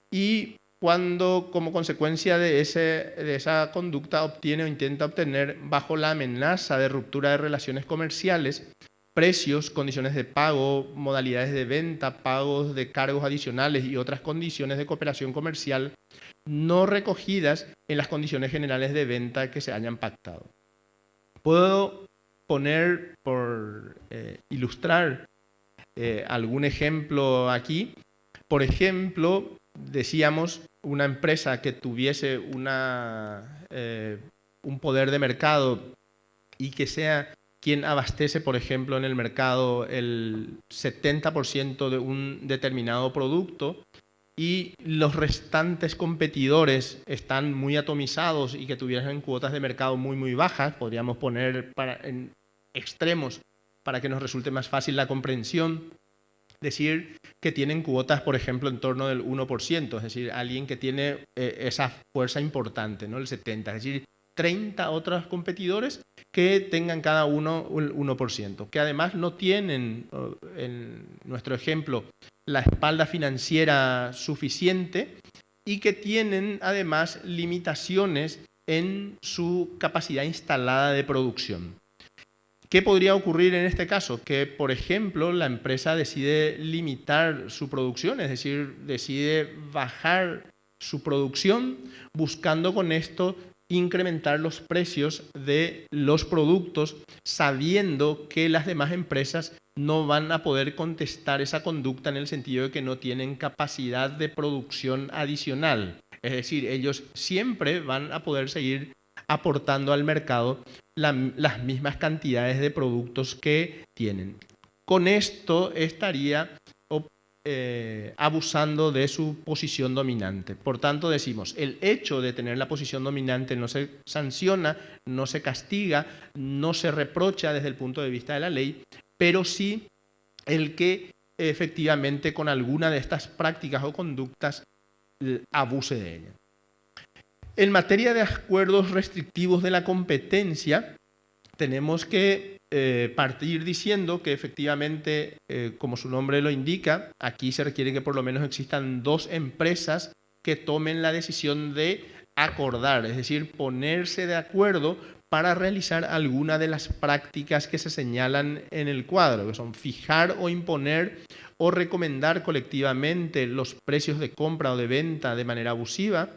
y cuando como consecuencia de esa conducta obtiene o intenta obtener bajo la amenaza de ruptura de relaciones comerciales precios, condiciones de pago, modalidades de venta, pagos de cargos adicionales y otras condiciones de cooperación comercial no recogidas en las condiciones generales de venta que se hayan pactado. Puedo poner, por ilustrar algún ejemplo aquí. Por ejemplo, decíamos, una empresa que tuviese un poder de mercado y que sea quien abastece, por ejemplo, en el mercado el 70% de un determinado producto y los restantes competidores están muy atomizados y que tuvieran cuotas de mercado muy bajas, podríamos poner en extremos para que nos resulte más fácil la comprensión, decir que tienen cuotas, por ejemplo, en torno del 1%, es decir, alguien que tiene esa fuerza importante, ¿no? El 70%, es decir, 30 otros competidores que tengan cada uno el 1%, que además no tienen, en nuestro ejemplo, la espalda financiera suficiente y que tienen además limitaciones en su capacidad instalada de producción. ¿Qué podría ocurrir en este caso? Que, por ejemplo, la empresa decide limitar su producción, es decir, decide bajar su producción buscando con esto incrementar los precios de los productos, sabiendo que las demás empresas no van a poder contestar esa conducta en el sentido de que no tienen capacidad de producción adicional. Es decir, ellos siempre van a poder seguir aportando al mercado las mismas cantidades de productos que tienen. Con esto estaría abusando de su posición dominante. Por tanto, decimos, el hecho de tener la posición dominante no se sanciona, no se castiga, no se reprocha desde el punto de vista de la ley, pero sí el que efectivamente con alguna de estas prácticas o conductas abuse de ella. En materia de acuerdos restrictivos de la competencia, tenemos que partir diciendo que efectivamente, como su nombre lo indica, aquí se requiere que por lo menos existan dos empresas que tomen la decisión de acordar, es decir, ponerse de acuerdo para realizar alguna de las prácticas que se señalan en el cuadro, que son fijar o imponer o recomendar colectivamente los precios de compra o de venta de manera abusiva,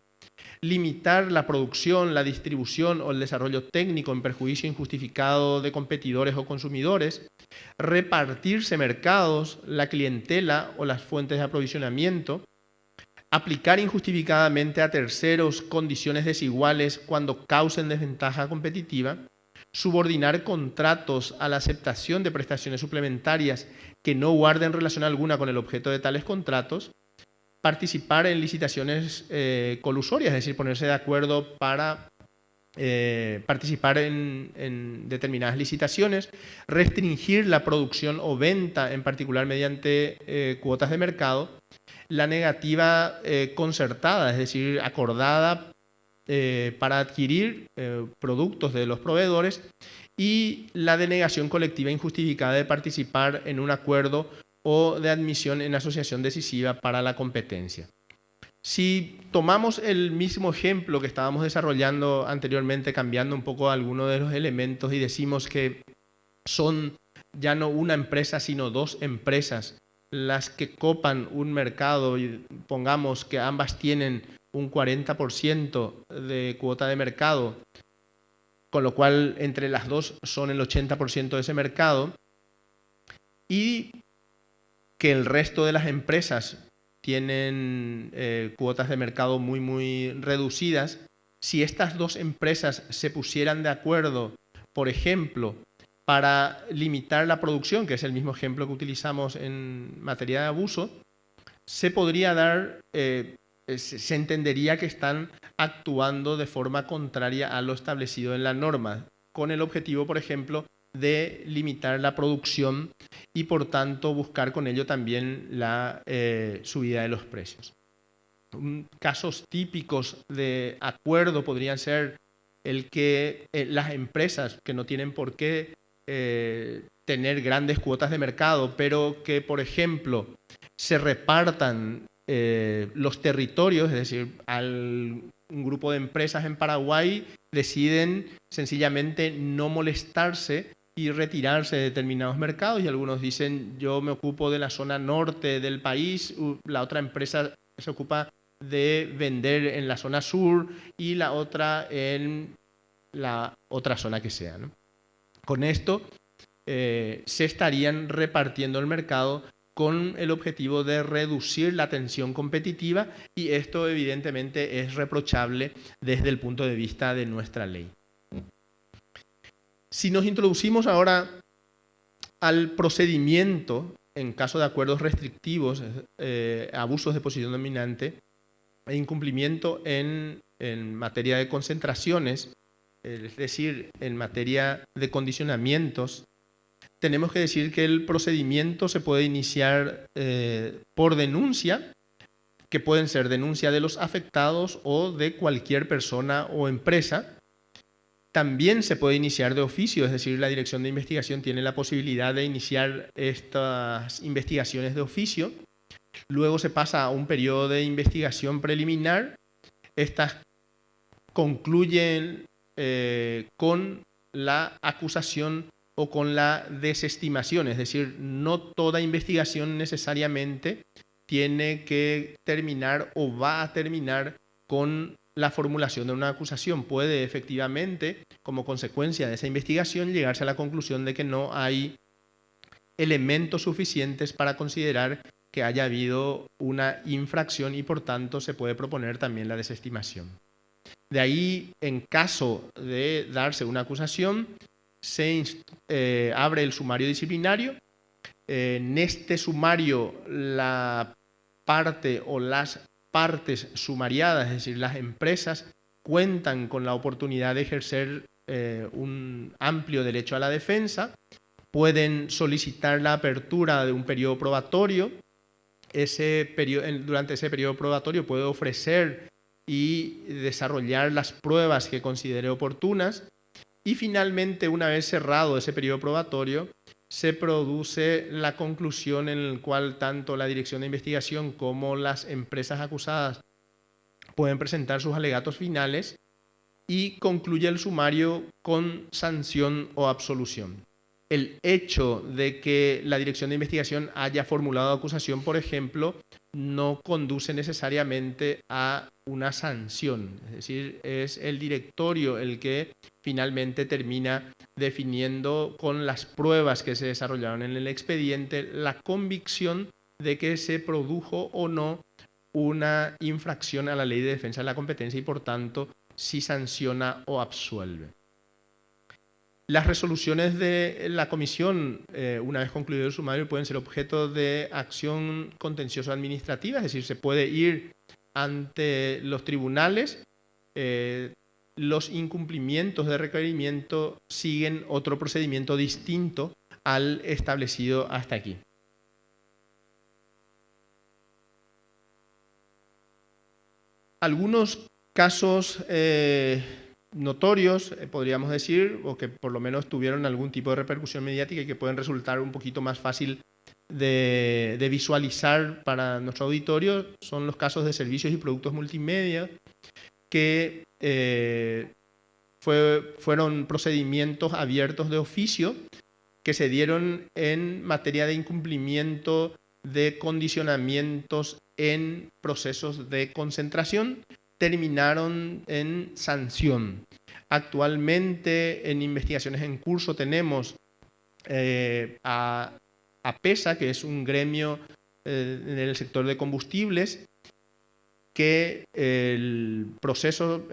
limitar la producción, la distribución o el desarrollo técnico en perjuicio injustificado de competidores o consumidores, repartirse mercados, la clientela o las fuentes de aprovisionamiento, aplicar injustificadamente a terceros condiciones desiguales cuando causen desventaja competitiva, subordinar contratos a la aceptación de prestaciones suplementarias que no guarden relación alguna con el objeto de tales contratos, participar en licitaciones colusorias, es decir, ponerse de acuerdo para participar en determinadas licitaciones, restringir la producción o venta, en particular mediante cuotas de mercado, la negativa concertada, es decir, acordada para adquirir productos de los proveedores, y la denegación colectiva injustificada de participar en un acuerdo o de admisión en asociación decisiva para la competencia. Si tomamos el mismo ejemplo que estábamos desarrollando anteriormente, cambiando un poco algunos de los elementos, y decimos que son ya no una empresa, sino dos empresas las que copan un mercado, y pongamos que ambas tienen un 40% de cuota de mercado, con lo cual entre las dos son el 80% de ese mercado, y que el resto de las empresas tienen cuotas de mercado muy reducidas. Si estas dos empresas se pusieran de acuerdo, por ejemplo, para limitar la producción, que es el mismo ejemplo que utilizamos en materia de abuso, se podría dar, se entendería que están actuando de forma contraria a lo establecido en la norma, con el objetivo, por ejemplo, de limitar la producción y por tanto buscar con ello también la subida de los precios. Casos típicos de acuerdo podrían ser el que las empresas que no tienen por qué tener grandes cuotas de mercado, pero que, por ejemplo, se repartan los territorios, es decir, un grupo de empresas en Paraguay deciden sencillamente no molestarse y retirarse de determinados mercados, y algunos dicen yo me ocupo de la zona norte del país, la otra empresa se ocupa de vender en la zona sur y la otra en la otra zona que sea, ¿no? Con esto se estarían repartiendo el mercado con el objetivo de reducir la tensión competitiva, y esto evidentemente es reprochable desde el punto de vista de nuestra ley. Si nos introducimos ahora al procedimiento en caso de acuerdos restrictivos, abusos de posición dominante e incumplimiento en materia de concentraciones, es decir, en materia de condicionamientos, tenemos que decir que el procedimiento se puede iniciar por denuncia, que pueden ser denuncia de los afectados o de cualquier persona o empresa. También se puede iniciar de oficio, es decir, la Dirección de Investigación tiene la posibilidad de iniciar estas investigaciones de oficio. Luego se pasa a un periodo de investigación preliminar. Estas concluyen con la acusación o con la desestimación, es decir, no toda investigación necesariamente tiene que terminar o va a terminar con la formulación de una acusación. Puede efectivamente, como consecuencia de esa investigación, llegarse a la conclusión de que no hay elementos suficientes para considerar que haya habido una infracción, y por tanto se puede proponer también la desestimación. De ahí, en caso de darse una acusación, se abre el sumario disciplinario. En este sumario, la parte o las partes sumariadas, es decir, las empresas, cuentan con la oportunidad de ejercer un amplio derecho a la defensa. Pueden solicitar la apertura de un periodo probatorio. Durante ese periodo probatorio puede ofrecer y desarrollar las pruebas que considere oportunas. Y finalmente, una vez cerrado ese periodo probatorio, se produce la conclusión en la cual tanto la Dirección de Investigación como las empresas acusadas pueden presentar sus alegatos finales, y concluye el sumario con sanción o absolución. El hecho de que la Dirección de Investigación haya formulado acusación, por ejemplo, no conduce necesariamente a una sanción. Es decir, es el directorio el que finalmente termina definiendo con las pruebas que se desarrollaron en el expediente la convicción de que se produjo o no una infracción a la Ley de Defensa de la Competencia y, por tanto, si sanciona o absuelve. Las resoluciones de la comisión, una vez concluido el sumario, pueden ser objeto de acción contencioso administrativa, es decir, se puede ir ante los tribunales. Los incumplimientos de requerimiento siguen otro procedimiento distinto al establecido hasta aquí. Algunos casos notorios, podríamos decir, o que por lo menos tuvieron algún tipo de repercusión mediática y que pueden resultar un poquito más fácil de visualizar para nuestro auditorio, son los casos de servicios y productos multimedia, que fueron procedimientos abiertos de oficio que se dieron en materia de incumplimiento de condicionamientos en procesos de concentración, terminaron en sanción. Actualmente, en investigaciones en curso, tenemos a APESA, que es un gremio en el sector de combustibles, que el proceso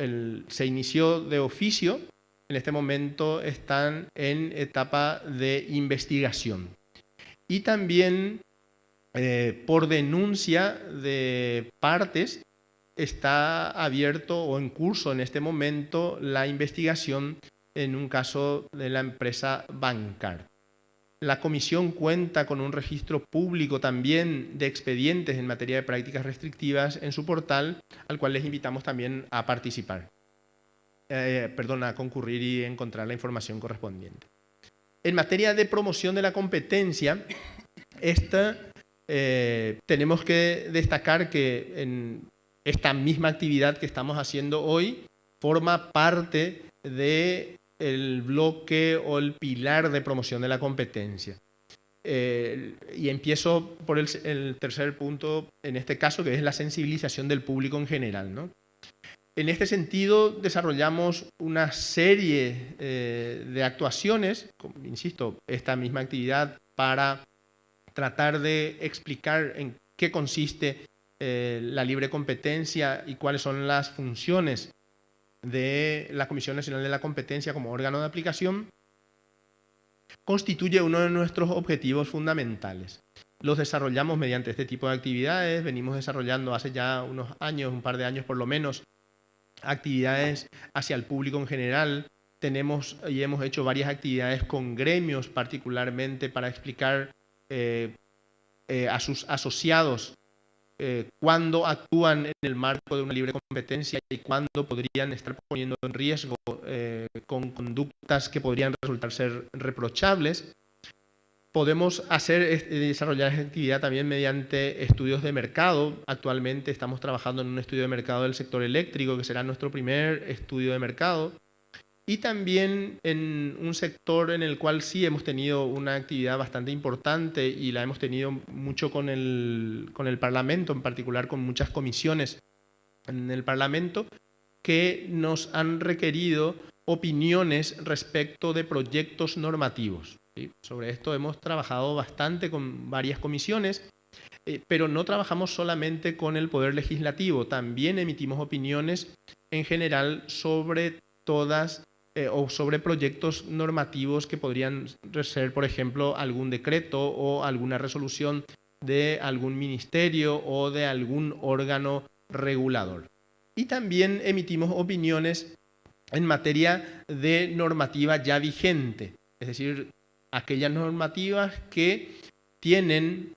se inició de oficio. En este momento están en etapa de investigación. Y también por denuncia de partes está abierto o en curso en este momento la investigación en un caso de la empresa Bancar. La comisión cuenta con un registro público también de expedientes en materia de prácticas restrictivas en su portal, al cual les invitamos también a participar. A concurrir y encontrar la información correspondiente. En materia de promoción de la competencia, tenemos que destacar que en esta misma actividad que estamos haciendo hoy forma parte del bloque o el pilar de promoción de la competencia. Y empiezo por el tercer punto, en este caso, que es la sensibilización del público en general, ¿no? En este sentido, desarrollamos una serie de actuaciones, insisto, esta misma actividad para tratar de explicar en qué consiste la libre competencia y cuáles son las funciones de la Comisión Nacional de la Competencia como órgano de aplicación, constituye uno de nuestros objetivos fundamentales. Los desarrollamos mediante este tipo de actividades, venimos desarrollando hace ya unos años, un par de años por lo menos, actividades hacia el público en general. Tenemos y hemos hecho varias actividades con gremios, particularmente para explicar a sus asociados cuándo actúan en el marco de una libre competencia y cuándo podrían estar poniendo en riesgo con conductas que podrían resultar ser reprochables. Podemos desarrollar esta actividad también mediante estudios de mercado. Actualmente estamos trabajando en un estudio de mercado del sector eléctrico, que será nuestro primer estudio de mercado. Y también en un sector en el cual sí hemos tenido una actividad bastante importante y la hemos tenido mucho con el Parlamento, en particular con muchas comisiones en el Parlamento, que nos han requerido opiniones respecto de proyectos normativos. ¿Sí? Sobre esto hemos trabajado bastante con varias comisiones, pero no trabajamos solamente con el Poder Legislativo, también emitimos opiniones en general sobre o sobre proyectos normativos que podrían ser, por ejemplo, algún decreto o alguna resolución de algún ministerio o de algún órgano regulador. Y también emitimos opiniones en materia de normativa ya vigente, es decir, aquellas normativas que tienen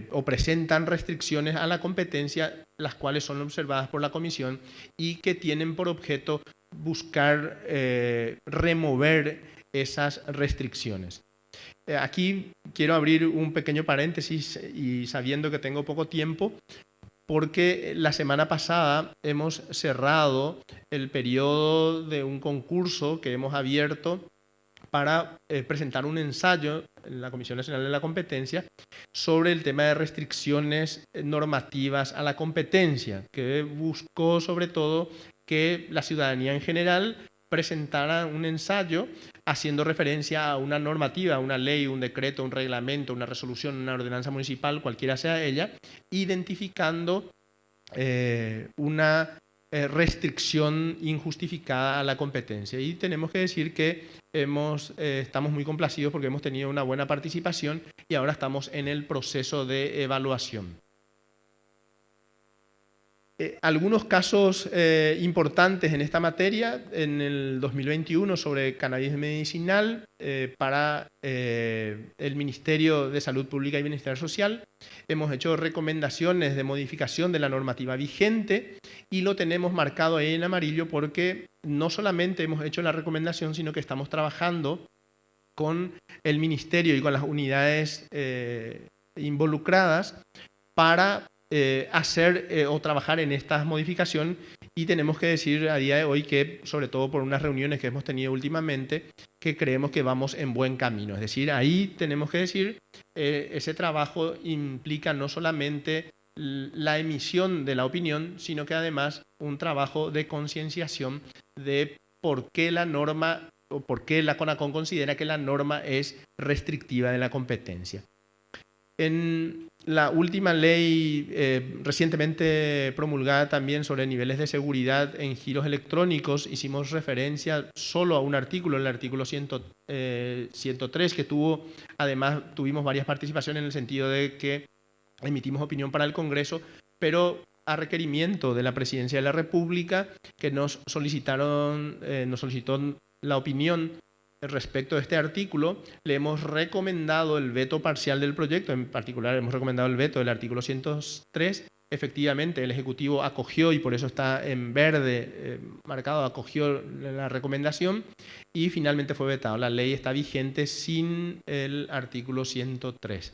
o presentan restricciones a la competencia, las cuales son observadas por la Comisión y que tienen por objeto buscar remover esas restricciones. Aquí quiero abrir un pequeño paréntesis y sabiendo que tengo poco tiempo, porque la semana pasada hemos cerrado el periodo de un concurso que hemos abierto para presentar un ensayo en la Comisión Nacional de la Competencia sobre el tema de restricciones normativas a la competencia, que buscó sobre todo que la ciudadanía en general presentara un ensayo haciendo referencia a una normativa, una ley, un decreto, un reglamento, una resolución, una ordenanza municipal, cualquiera sea ella, identificando una restricción injustificada a la competencia. Y tenemos que decir que estamos muy complacidos porque hemos tenido una buena participación y ahora estamos en el proceso de evaluación. Algunos casos importantes en esta materia, en el 2021 sobre cannabis medicinal para el Ministerio de Salud Pública y Bienestar Social. Hemos hecho recomendaciones de modificación de la normativa vigente y lo tenemos marcado ahí en amarillo porque no solamente hemos hecho la recomendación, sino que estamos trabajando con el Ministerio y con las unidades involucradas para hacer o trabajar en esta modificación, y tenemos que decir a día de hoy que, sobre todo por unas reuniones que hemos tenido últimamente, que creemos que vamos en buen camino. Es decir, ahí tenemos que decir, ese trabajo implica no solamente la emisión de la opinión, sino que además un trabajo de concienciación de por qué la norma o por qué la CONACON considera que la norma es restrictiva de la competencia. En la última ley recientemente promulgada también sobre niveles de seguridad en giros electrónicos, hicimos referencia solo a un artículo, el artículo 103, que tuvimos varias participaciones en el sentido de que emitimos opinión para el Congreso, pero a requerimiento de la Presidencia de la República, que nos solicitó la opinión respecto a este artículo. Le hemos recomendado el veto parcial del proyecto, en particular hemos recomendado el veto del artículo 103. Efectivamente, el Ejecutivo acogió, y por eso está en verde marcado, acogió la recomendación y finalmente fue vetado. La ley está vigente sin el artículo 103.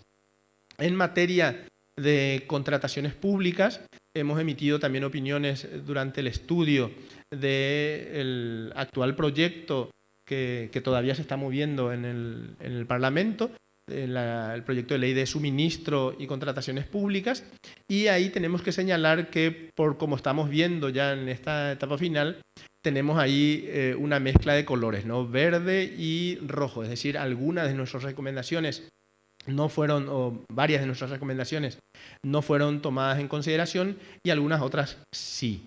En materia de contrataciones públicas, hemos emitido también opiniones durante el estudio del actual proyecto que todavía se está moviendo en el Parlamento, el proyecto de ley de suministro y contrataciones públicas, y ahí tenemos que señalar que, por como estamos viendo ya en esta etapa final, tenemos ahí una mezcla de colores, ¿no? Verde y rojo, es decir, algunas de nuestras recomendaciones varias de nuestras recomendaciones no fueron tomadas en consideración y algunas otras sí.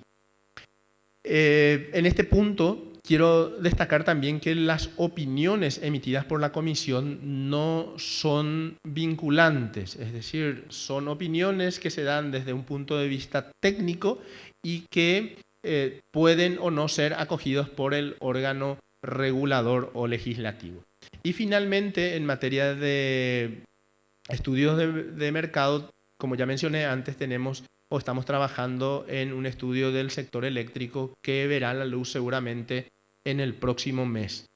En este punto quiero destacar también que las opiniones emitidas por la Comisión no son vinculantes, es decir, son opiniones que se dan desde un punto de vista técnico y que pueden o no ser acogidos por el órgano regulador o legislativo. Y finalmente, en materia de estudios de mercado, como ya mencioné antes, estamos trabajando en un estudio del sector eléctrico que verá la luz seguramente en el próximo mes.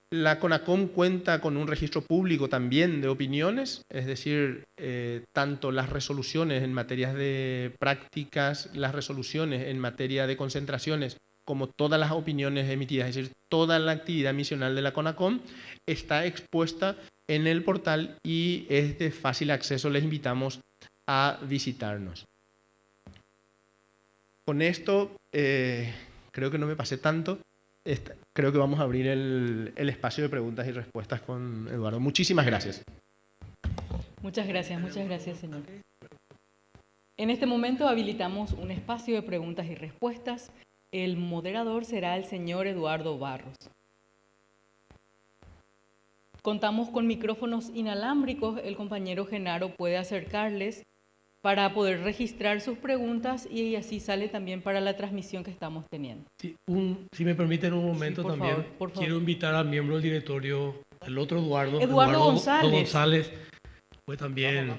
La CONACOM cuenta con un registro público también de opiniones, es decir, tanto las resoluciones en materia de prácticas, las resoluciones en materia de concentraciones, como todas las opiniones emitidas, es decir, toda la actividad misional de la CONACOM está expuesta en el portal y es de fácil acceso. Les invitamos a visitarnos. Con esto, creo que no me pasé tanto. Creo que vamos a abrir el espacio de preguntas y respuestas con Eduardo. Muchísimas gracias. Muchas gracias, señor. En este momento habilitamos un espacio de preguntas y respuestas. El moderador será el señor Eduardo Barros. Contamos con micrófonos inalámbricos. El compañero Genaro puede acercarles para poder registrar sus preguntas y así sale también para la transmisión que estamos teniendo. Sí, si me permiten un momento, sí, también, por favor. Quiero invitar al miembro del directorio, el otro Eduardo González, pues también,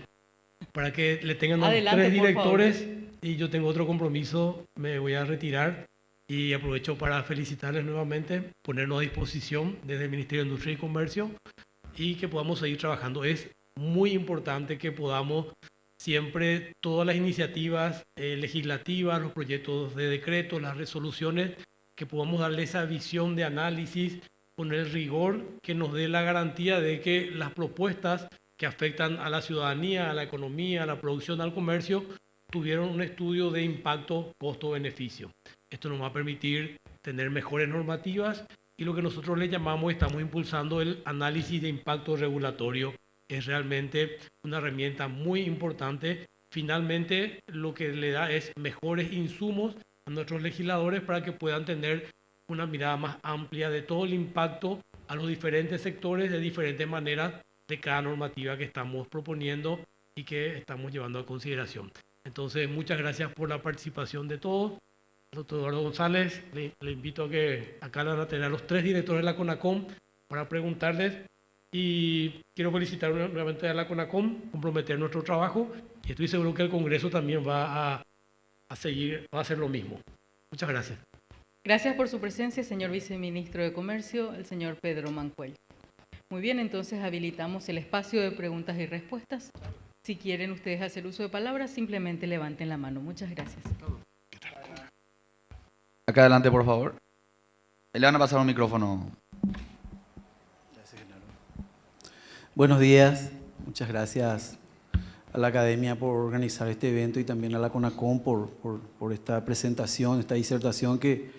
para que le tengan los tres directores, y yo tengo otro compromiso, me voy a retirar y aprovecho para felicitarles nuevamente, ponernos a disposición desde el Ministerio de Industria y Comercio y que podamos seguir trabajando. Es muy importante que podamos siempre todas las iniciativas legislativas, los proyectos de decreto, las resoluciones, que podamos darle esa visión de análisis con el rigor que nos dé la garantía de que las propuestas que afectan a la ciudadanía, a la economía, a la producción, al comercio, tuvieron un estudio de impacto costo-beneficio. Esto nos va a permitir tener mejores normativas y lo que nosotros le llamamos, estamos impulsando el análisis de impacto regulatorio. Es realmente una herramienta muy importante. Finalmente, lo que le da es mejores insumos a nuestros legisladores para que puedan tener una mirada más amplia de todo el impacto a los diferentes sectores de diferentes maneras de cada normativa que estamos proponiendo y que estamos llevando a consideración. Entonces, muchas gracias por la participación de todos. Doctor Eduardo González, le invito a que acá van a tener a los 3 directores de la CONACOM para preguntarles, y quiero felicitar nuevamente a la CONACOM, comprometer nuestro trabajo, y estoy seguro que el Congreso también va a seguir, va a hacer lo mismo. Muchas gracias. Gracias por su presencia, señor viceministro de Comercio, el señor Pedro Mancuello. Muy bien, entonces habilitamos el espacio de preguntas y respuestas. Si quieren ustedes hacer uso de palabras, simplemente levanten la mano. Muchas gracias. Acá adelante, por favor. Le van a pasar un micrófono. Buenos días, muchas gracias a la Academia por organizar este evento y también a la CONACOM por esta presentación, esta disertación que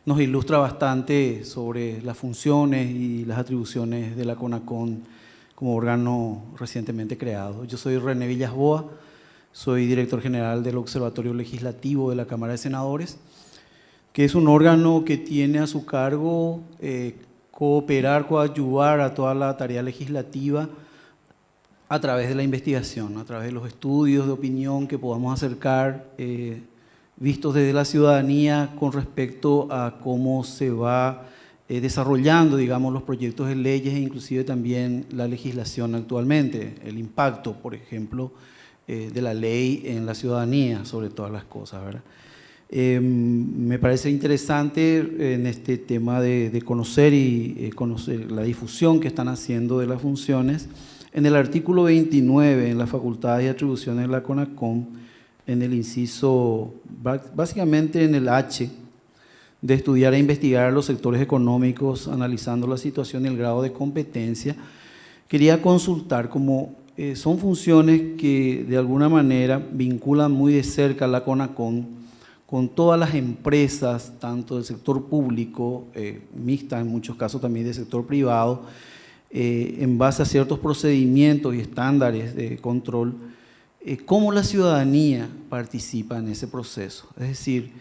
nos ilustra bastante sobre las funciones y las atribuciones de la CONACOM como órgano recientemente creado. Yo soy René Villasboa, soy director general del Observatorio Legislativo de la Cámara de Senadores, que es un órgano que tiene a su cargo cooperar, coadyuvar a toda la tarea legislativa a través de la investigación, a través de los estudios de opinión que podamos acercar, vistos desde la ciudadanía con respecto a cómo se va desarrollando, digamos, los proyectos de leyes e inclusive también la legislación actualmente, el impacto, por ejemplo, de la ley en la ciudadanía sobre todas las cosas, ¿verdad? Me parece interesante en este tema de conocer y conocer la difusión que están haciendo de las funciones. En el artículo 29, en las facultades y atribuciones de la CONACOM, en el inciso, básicamente en el H, de estudiar e investigar los sectores económicos, analizando la situación y el grado de competencia, quería consultar cómo son funciones que de alguna manera vinculan muy de cerca a la CONACOM con todas las empresas, tanto del sector público, mixtas en muchos casos también del sector privado, en base a ciertos procedimientos y estándares de control, cómo la ciudadanía participa en ese proceso. Es decir,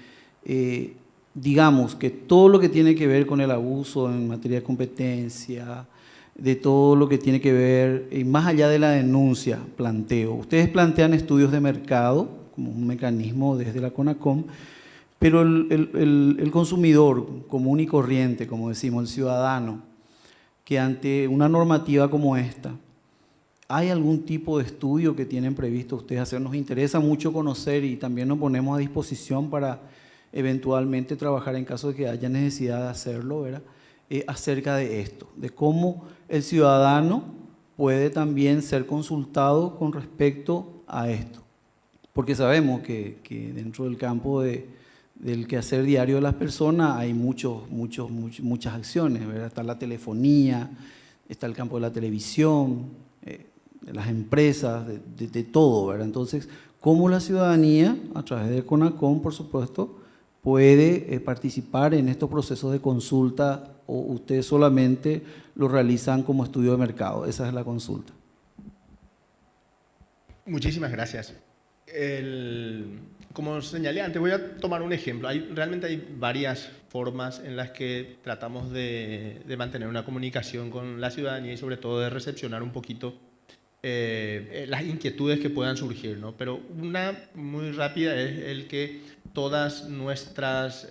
digamos que todo lo que tiene que ver con el abuso en materia de competencia, de todo lo que tiene que ver, y más allá de la denuncia, planteo. Ustedes plantean estudios de mercado como un mecanismo desde la CONACOM, pero el consumidor común y corriente, como decimos, el ciudadano, que ante una normativa como esta, ¿hay algún tipo de estudio que tienen previsto ustedes hacer? Nos interesa mucho conocer y también nos ponemos a disposición para eventualmente trabajar en caso de que haya necesidad de hacerlo, ¿verdad? Acerca de esto, de cómo el ciudadano puede también ser consultado con respecto a esto. Porque sabemos que dentro del campo del quehacer diario de las personas hay muchas acciones, ¿verdad? Está la telefonía, está el campo de la televisión, de las empresas, de todo, ¿verdad? Entonces, ¿cómo la ciudadanía, a través de CONACOM, por supuesto, puede participar en estos procesos de consulta, o ustedes solamente lo realizan como estudio de mercado? Esa es la consulta. Muchísimas gracias. Como señalé antes, voy a tomar un ejemplo. Realmente hay varias formas en las que tratamos de mantener una comunicación con la ciudadanía y sobre todo de recepcionar un poquito las inquietudes que puedan surgir, ¿no? Pero una muy rápida es el que todas nuestras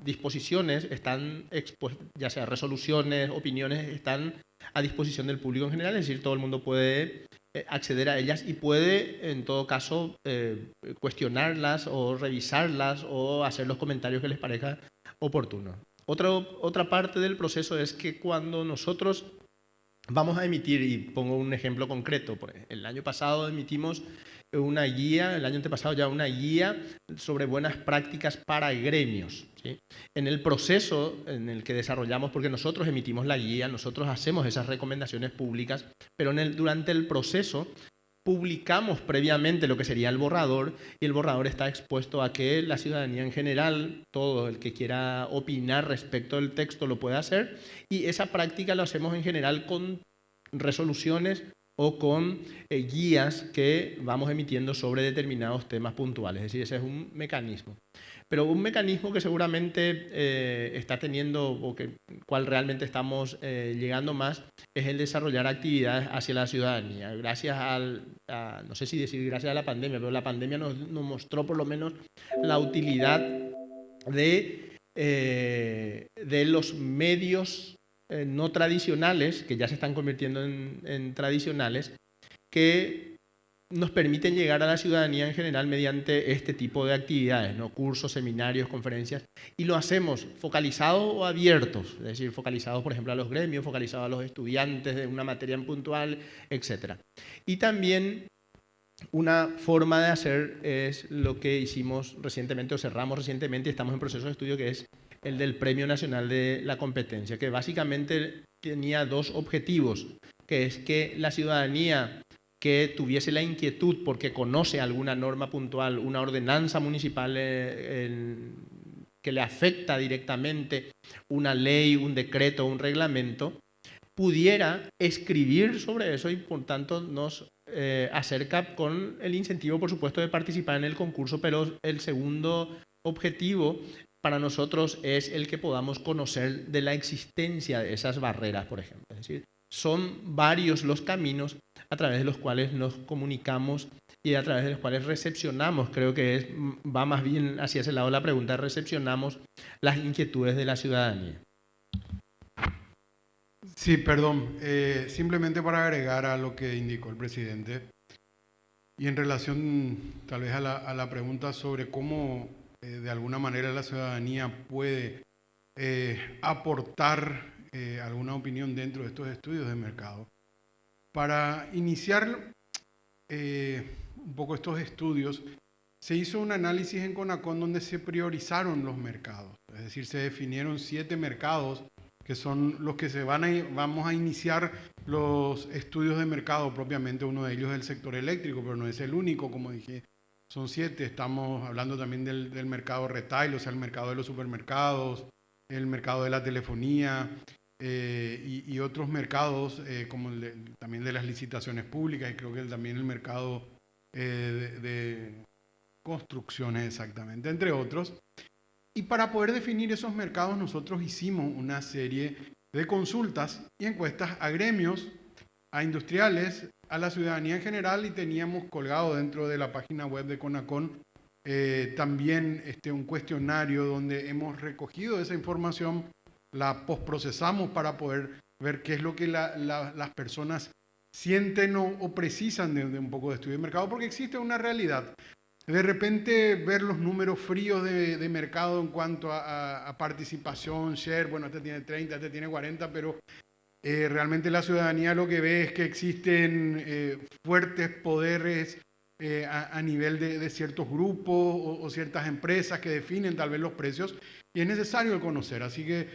disposiciones están expuestas, ya sea resoluciones, opiniones, están a disposición del público en general, es decir, todo el mundo puede acceder a ellas y puede, en todo caso, cuestionarlas o revisarlas o hacer los comentarios que les parezca oportuno. Otra parte del proceso es que cuando nosotros vamos a emitir, y pongo un ejemplo concreto, el año pasado emitimos una guía, el año antepasado ya una guía sobre buenas prácticas para gremios, ¿sí? En el proceso en el que desarrollamos, porque nosotros emitimos la guía, nosotros hacemos esas recomendaciones públicas, pero durante el proceso publicamos previamente lo que sería el borrador, y el borrador está expuesto a que la ciudadanía en general, todo el que quiera opinar respecto del texto lo puede hacer, y esa práctica lo hacemos en general con resoluciones o con guías que vamos emitiendo sobre determinados temas puntuales. Es decir, ese es un mecanismo. Pero un mecanismo que seguramente está teniendo, o cual realmente estamos llegando más, es el desarrollar actividades hacia la ciudadanía. Gracias no sé si decir gracias a la pandemia, pero la pandemia nos mostró por lo menos la utilidad de los medios no tradicionales, que ya se están convirtiendo en tradicionales, que nos permiten llegar a la ciudadanía en general mediante este tipo de actividades, ¿no? Cursos, seminarios, conferencias, y lo hacemos focalizados o abiertos, es decir, focalizados, por ejemplo, a los gremios, focalizados a los estudiantes de una materia en puntual, etc. Y también una forma de hacer es lo que hicimos recientemente, o cerramos recientemente, y estamos en proceso de estudio, que es el del Premio Nacional de la Competencia, que básicamente tenía dos objetivos, que es que la ciudadanía que tuviese la inquietud porque conoce alguna norma puntual, una ordenanza municipal que le afecta directamente, una ley, un decreto, un reglamento, pudiera escribir sobre eso, y por tanto nos acerca con el incentivo, por supuesto, de participar en el concurso, pero el segundo objetivo para nosotros es el que podamos conocer de la existencia de esas barreras, por ejemplo. Es decir, son varios los caminos a través de los cuales nos comunicamos y a través de los cuales recepcionamos, creo que va más bien hacia ese lado la pregunta, recepcionamos las inquietudes de la ciudadanía. Sí, perdón, simplemente para agregar a lo que indicó el presidente y en relación tal vez a la pregunta sobre cómo de alguna manera la ciudadanía puede aportar alguna opinión dentro de estos estudios de mercado. Para iniciar un poco estos estudios, se hizo un análisis en CONACON donde se priorizaron los mercados, es decir, se definieron 7 mercados que son los que vamos a iniciar los estudios de mercado propiamente. Uno de ellos es el sector eléctrico, pero no es el único, como dije, son 7. Estamos hablando también del mercado retail, o sea, el mercado de los supermercados, el mercado de la telefonía y otros mercados, como también de las licitaciones públicas, y creo que también el mercado de construcciones exactamente, entre otros. Y para poder definir esos mercados nosotros hicimos una serie de consultas y encuestas a gremios, a industriales, a la ciudadanía en general, y teníamos colgado dentro de la página web de CONACON también un cuestionario donde hemos recogido esa información, la postprocesamos para poder ver qué es lo que las personas sienten o precisan de un poco de estudio de mercado, porque existe una realidad. De repente ver los números fríos de mercado en cuanto a participación, share, bueno, este tiene 30, este tiene 40, pero realmente la ciudadanía lo que ve es que existen fuertes poderes a nivel de ciertos grupos o ciertas empresas que definen tal vez los precios, y es necesario el conocer. Así que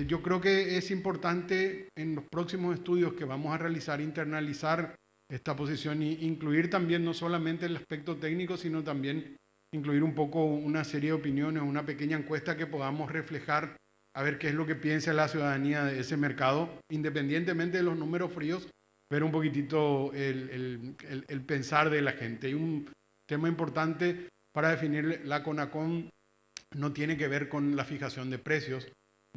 yo creo que es importante en los próximos estudios que vamos a realizar internalizar esta posición e incluir también no solamente el aspecto técnico, sino también incluir un poco una serie de opiniones, una pequeña encuesta que podamos reflejar a ver qué es lo que piensa la ciudadanía de ese mercado, independientemente de los números fríos, ver un poquitito el pensar de la gente. Y un tema importante para definir la CONACON no tiene que ver con la fijación de precios.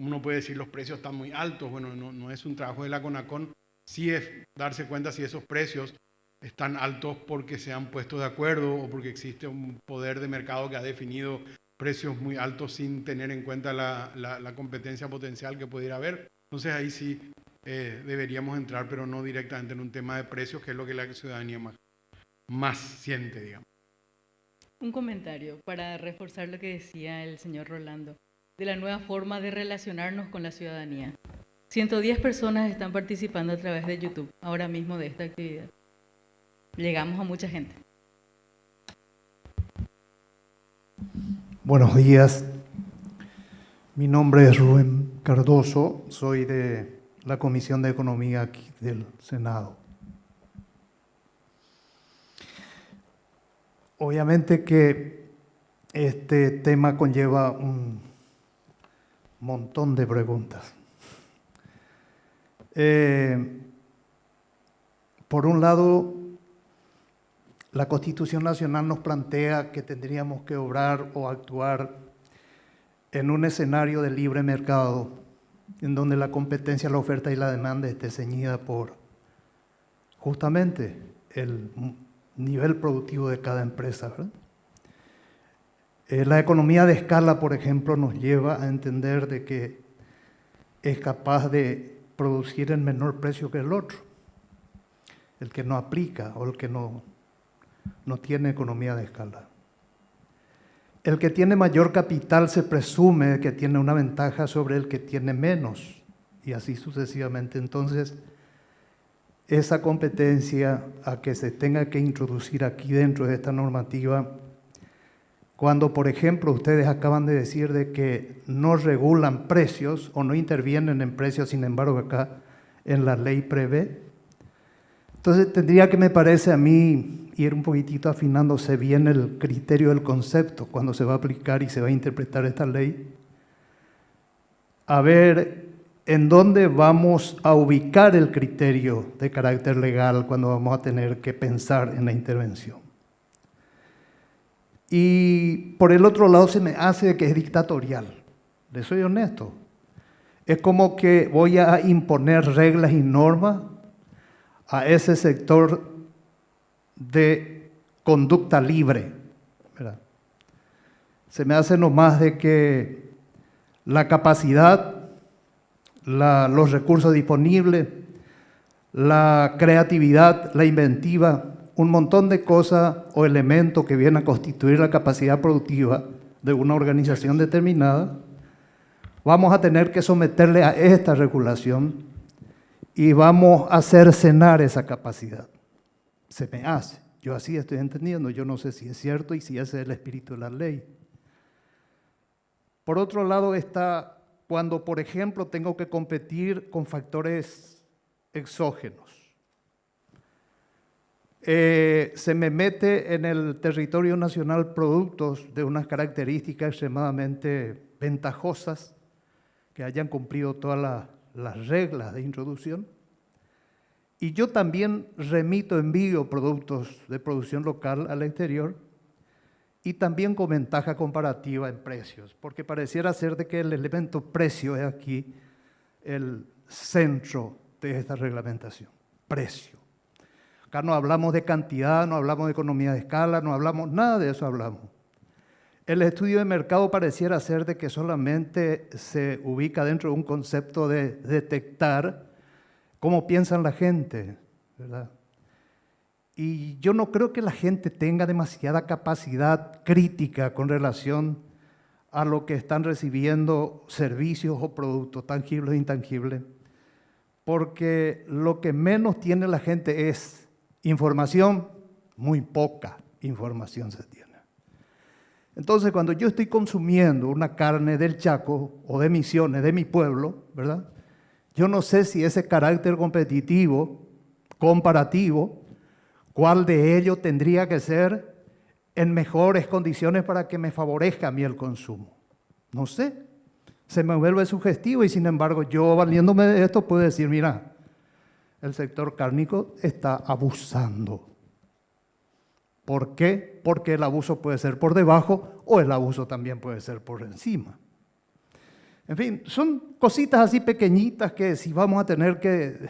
Uno puede decir los precios están muy altos, bueno, no es un trabajo de la CONACON. Sí es darse cuenta si esos precios están altos porque se han puesto de acuerdo o porque existe un poder de mercado que ha definido precios muy altos sin tener en cuenta la competencia potencial que pudiera haber. Entonces ahí sí deberíamos entrar, pero no directamente en un tema de precios, que es lo que la ciudadanía más siente, digamos. Un comentario para reforzar lo que decía el señor Rolando, de la nueva forma de relacionarnos con la ciudadanía. 110 personas están participando a través de YouTube ahora mismo de esta actividad. Llegamos a mucha gente. Buenos días. Mi nombre es Rubén Cardoso, soy de la Comisión de Economía aquí del Senado. Obviamente que este tema conlleva un montón de preguntas. Por un lado, la Constitución Nacional nos plantea que tendríamos que obrar o actuar en un escenario de libre mercado, en donde la competencia, la oferta y la demanda esté ceñida por justamente el nivel productivo de cada empresa, ¿verdad? La economía de escala, por ejemplo, nos lleva a entender de que es capaz de producir en menor precio que el otro, el que no aplica o el que no tiene economía de escala. El que tiene mayor capital se presume que tiene una ventaja sobre el que tiene menos, y así sucesivamente. Entonces, esa competencia a que se tenga que introducir aquí dentro de esta normativa, cuando, por ejemplo, ustedes acaban de decir de que no regulan precios o no intervienen en precios, sin embargo, acá en la ley prevé. Entonces, tendría que, me parece a mí, ir un poquitito afinándose bien el criterio del concepto cuando se va a aplicar y se va a interpretar esta ley. A ver en dónde vamos a ubicar el criterio de carácter legal cuando vamos a tener que pensar en la intervención. Y por el otro lado se me hace que es dictatorial, le soy honesto. Es como que voy a imponer reglas y normas a ese sector de conducta libre, ¿verdad? Se me hace nomás de que la capacidad, los recursos disponibles, la creatividad, la inventiva, un montón de cosas o elementos que vienen a constituir la capacidad productiva de una organización determinada, vamos a tener que someterle a esta regulación y vamos a cercenar esa capacidad. Se me hace, yo así estoy entendiendo, yo no sé si es cierto y si ese es el espíritu de la ley. Por otro lado está cuando, por ejemplo, tengo que competir con factores exógenos. Se me mete en el territorio nacional productos de unas características extremadamente ventajosas, que hayan cumplido todas las reglas de introducción. Y yo también envío productos de producción local al exterior y también con ventaja comparativa en precios, porque pareciera ser de que el elemento precio es aquí el centro de esta reglamentación, precio. Acá no hablamos de cantidad, no hablamos de economía de escala, no hablamos, nada de eso hablamos. El estudio de mercado pareciera ser de que solamente se ubica dentro de un concepto de detectar cómo piensan la gente, ¿verdad? Y yo no creo que la gente tenga demasiada capacidad crítica con relación a lo que están recibiendo servicios o productos tangibles e intangibles, porque lo que menos tiene la gente es información, muy poca información se tiene. Entonces, cuando yo estoy consumiendo una carne del Chaco o de Misiones, de mi pueblo, ¿verdad? Yo no sé si ese carácter competitivo, comparativo, cuál de ellos tendría que ser en mejores condiciones para que me favorezca a mí el consumo. No sé, se me vuelve sugestivo y sin embargo yo, valiéndome de esto, puedo decir, mira, el sector cárnico está abusando. ¿Por qué? Porque el abuso puede ser por debajo o el abuso también puede ser por encima. En fin, son cositas así pequeñitas que si vamos a tener que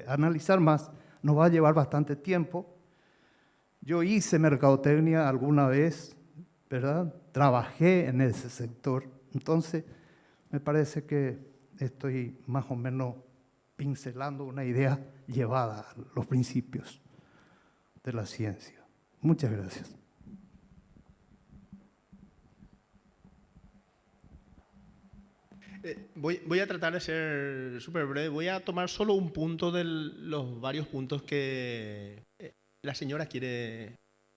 analizar más, nos va a llevar bastante tiempo. Yo hice mercadotecnia alguna vez, ¿verdad? Trabajé en ese sector. Entonces, me parece que estoy más o menos pincelando una idea llevada a los principios de la ciencia. Muchas gracias. Voy a tratar de ser súper breve. Voy a tomar solo un punto de los varios puntos que la señora quiere.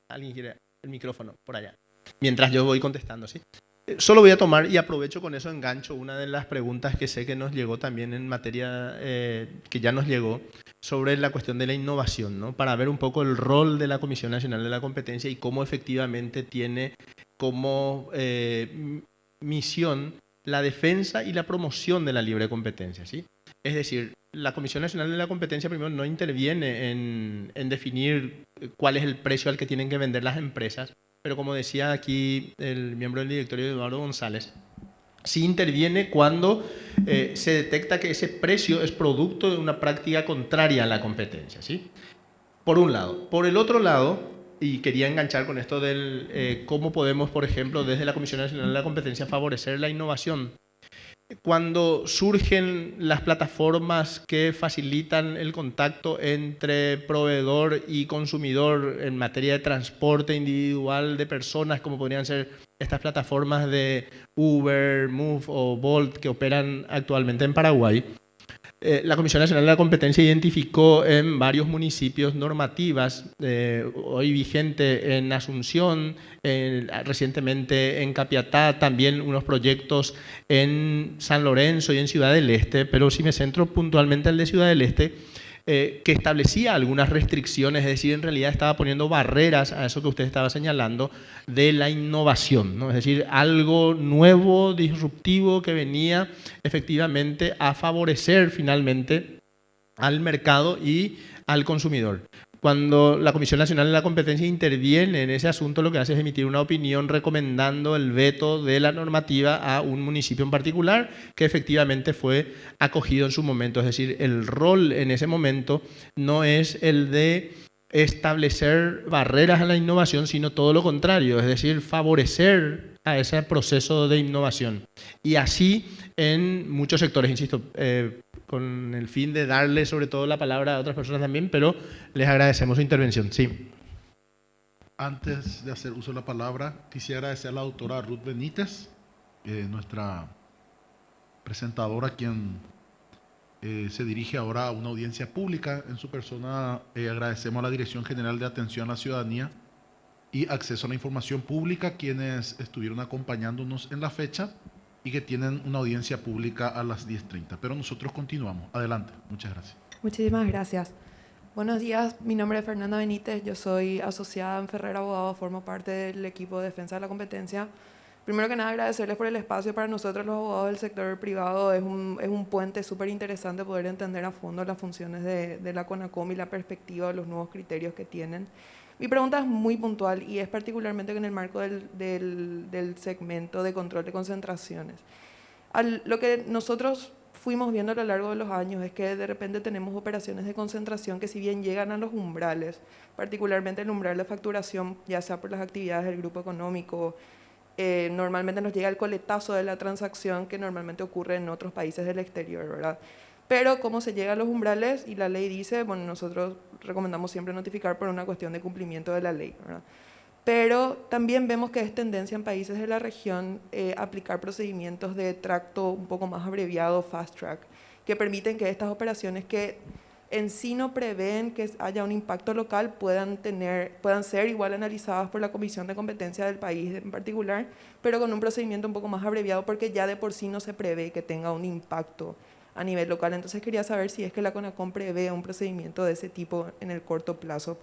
Alguien quiere el micrófono por allá. Mientras yo voy contestando, ¿sí? Solo voy a tomar, y aprovecho con eso, engancho una de las preguntas que sé que nos llegó también en materia, que ya nos llegó, sobre la cuestión de la innovación, ¿no? Para ver un poco el rol de la Comisión Nacional de la Competencia y cómo efectivamente tiene como misión la defensa y la promoción de la libre competencia, ¿sí? Es decir, la Comisión Nacional de la Competencia primero no interviene en definir cuál es el precio al que tienen que vender las empresas, pero como decía aquí el miembro del directorio, Eduardo González, sí interviene cuando se detecta que ese precio es producto de una práctica contraria a la competencia, ¿sí? Por un lado. Por el otro lado, y quería enganchar con esto del cómo podemos, por ejemplo, desde la Comisión Nacional de la Competencia favorecer la innovación. Cuando surgen las plataformas que facilitan el contacto entre proveedor y consumidor en materia de transporte individual de personas, como podrían ser estas plataformas de Uber, Move o Bolt que operan actualmente en Paraguay, la Comisión Nacional de la Competencia identificó en varios municipios normativas, hoy vigente en Asunción, recientemente en Capiatá, también unos proyectos en San Lorenzo y en Ciudad del Este, pero si me centro puntualmente al de Ciudad del Este, que establecía algunas restricciones, es decir, en realidad estaba poniendo barreras a eso que usted estaba señalando de la innovación, ¿no? Es decir, algo nuevo, disruptivo que venía efectivamente a favorecer finalmente al mercado y al consumidor. Cuando la Comisión Nacional de la Competencia interviene en ese asunto, lo que hace es emitir una opinión recomendando el veto de la normativa a un municipio en particular que efectivamente fue acogido en su momento. Es decir, el rol en ese momento no es el de establecer barreras a la innovación, sino todo lo contrario, es decir, favorecer a ese proceso de innovación. Y así en muchos sectores, insisto, con el fin de darle sobre todo la palabra a otras personas también, pero les agradecemos su intervención. Sí. Antes de hacer uso de la palabra, quisiera agradecer a la doctora Ruth Benítez, nuestra presentadora, quien se dirige ahora a una audiencia pública. En su persona agradecemos a la Dirección General de Atención a la Ciudadanía y Acceso a la Información Pública, quienes estuvieron acompañándonos en la fecha y que tienen una audiencia pública a las 10:30. Pero nosotros continuamos. Adelante. Muchas gracias. Muchísimas gracias. Buenos días, mi nombre es Fernanda Benítez, yo soy asociada en Ferrer Abogados, formo parte del equipo de defensa de la competencia. Primero que nada, agradecerles por el espacio. Para nosotros los abogados del sector privado es un puente súper interesante poder entender a fondo las funciones de la CONACOM y la perspectiva de los nuevos criterios que tienen. Mi pregunta es muy puntual y es particularmente en el marco del segmento de control de concentraciones. Lo que nosotros fuimos viendo a lo largo de los años es que de repente tenemos operaciones de concentración que si bien llegan a los umbrales, particularmente el umbral de facturación, ya sea por las actividades del grupo económico, normalmente nos llega el coletazo de la transacción que normalmente ocurre en otros países del exterior, ¿verdad? Pero cómo se llega a los umbrales y la ley dice, bueno, nosotros recomendamos siempre notificar por una cuestión de cumplimiento de la ley, ¿verdad? Pero también vemos que es tendencia en países de la región aplicar procedimientos de tracto un poco más abreviado, fast track, que permiten que estas operaciones que en sí no prevén que haya un impacto local puedan ser igual analizadas por la Comisión de Competencia del país en particular, pero con un procedimiento un poco más abreviado porque ya de por sí no se prevé que tenga un impacto a nivel local. Entonces quería saber si es que la CONACOM prevé un procedimiento de ese tipo en el corto plazo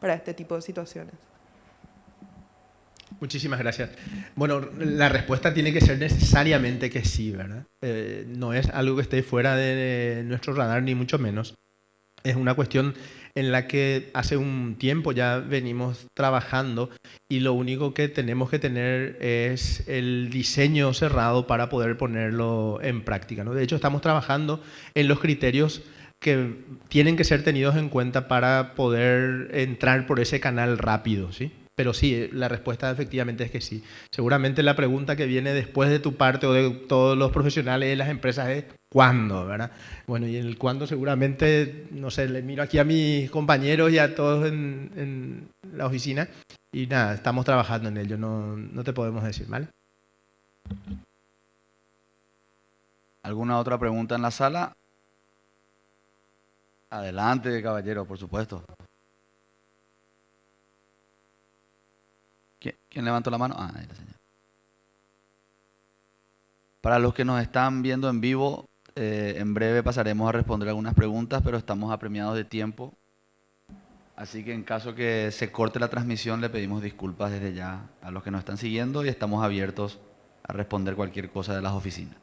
para este tipo de situaciones. Muchísimas gracias. Bueno, la respuesta tiene que ser necesariamente que sí, ¿verdad? No es algo que esté fuera de nuestro radar, ni mucho menos. Es una cuestión en la que hace un tiempo ya venimos trabajando y lo único que tenemos que tener es el diseño cerrado para poder ponerlo en práctica, ¿no? De hecho, estamos trabajando en los criterios que tienen que ser tenidos en cuenta para poder entrar por ese canal rápido, ¿sí? Pero sí, la respuesta efectivamente es que sí. Seguramente la pregunta que viene después de tu parte o de todos los profesionales de las empresas es ¿cuándo? ¿Verdad? Bueno, y en el cuándo seguramente, no sé, le miro aquí a mis compañeros y a todos en la oficina y nada, estamos trabajando en ello, no te podemos decir, ¿vale? ¿Alguna otra pregunta en la sala? Adelante, caballero, por supuesto. ¿Quién levantó la mano? Ah, ahí la señora. Para los que nos están viendo en vivo, en breve pasaremos a responder algunas preguntas, pero estamos apremiados de tiempo. Así que en caso que se corte la transmisión, le pedimos disculpas desde ya a los que nos están siguiendo y estamos abiertos a responder cualquier cosa de las oficinas.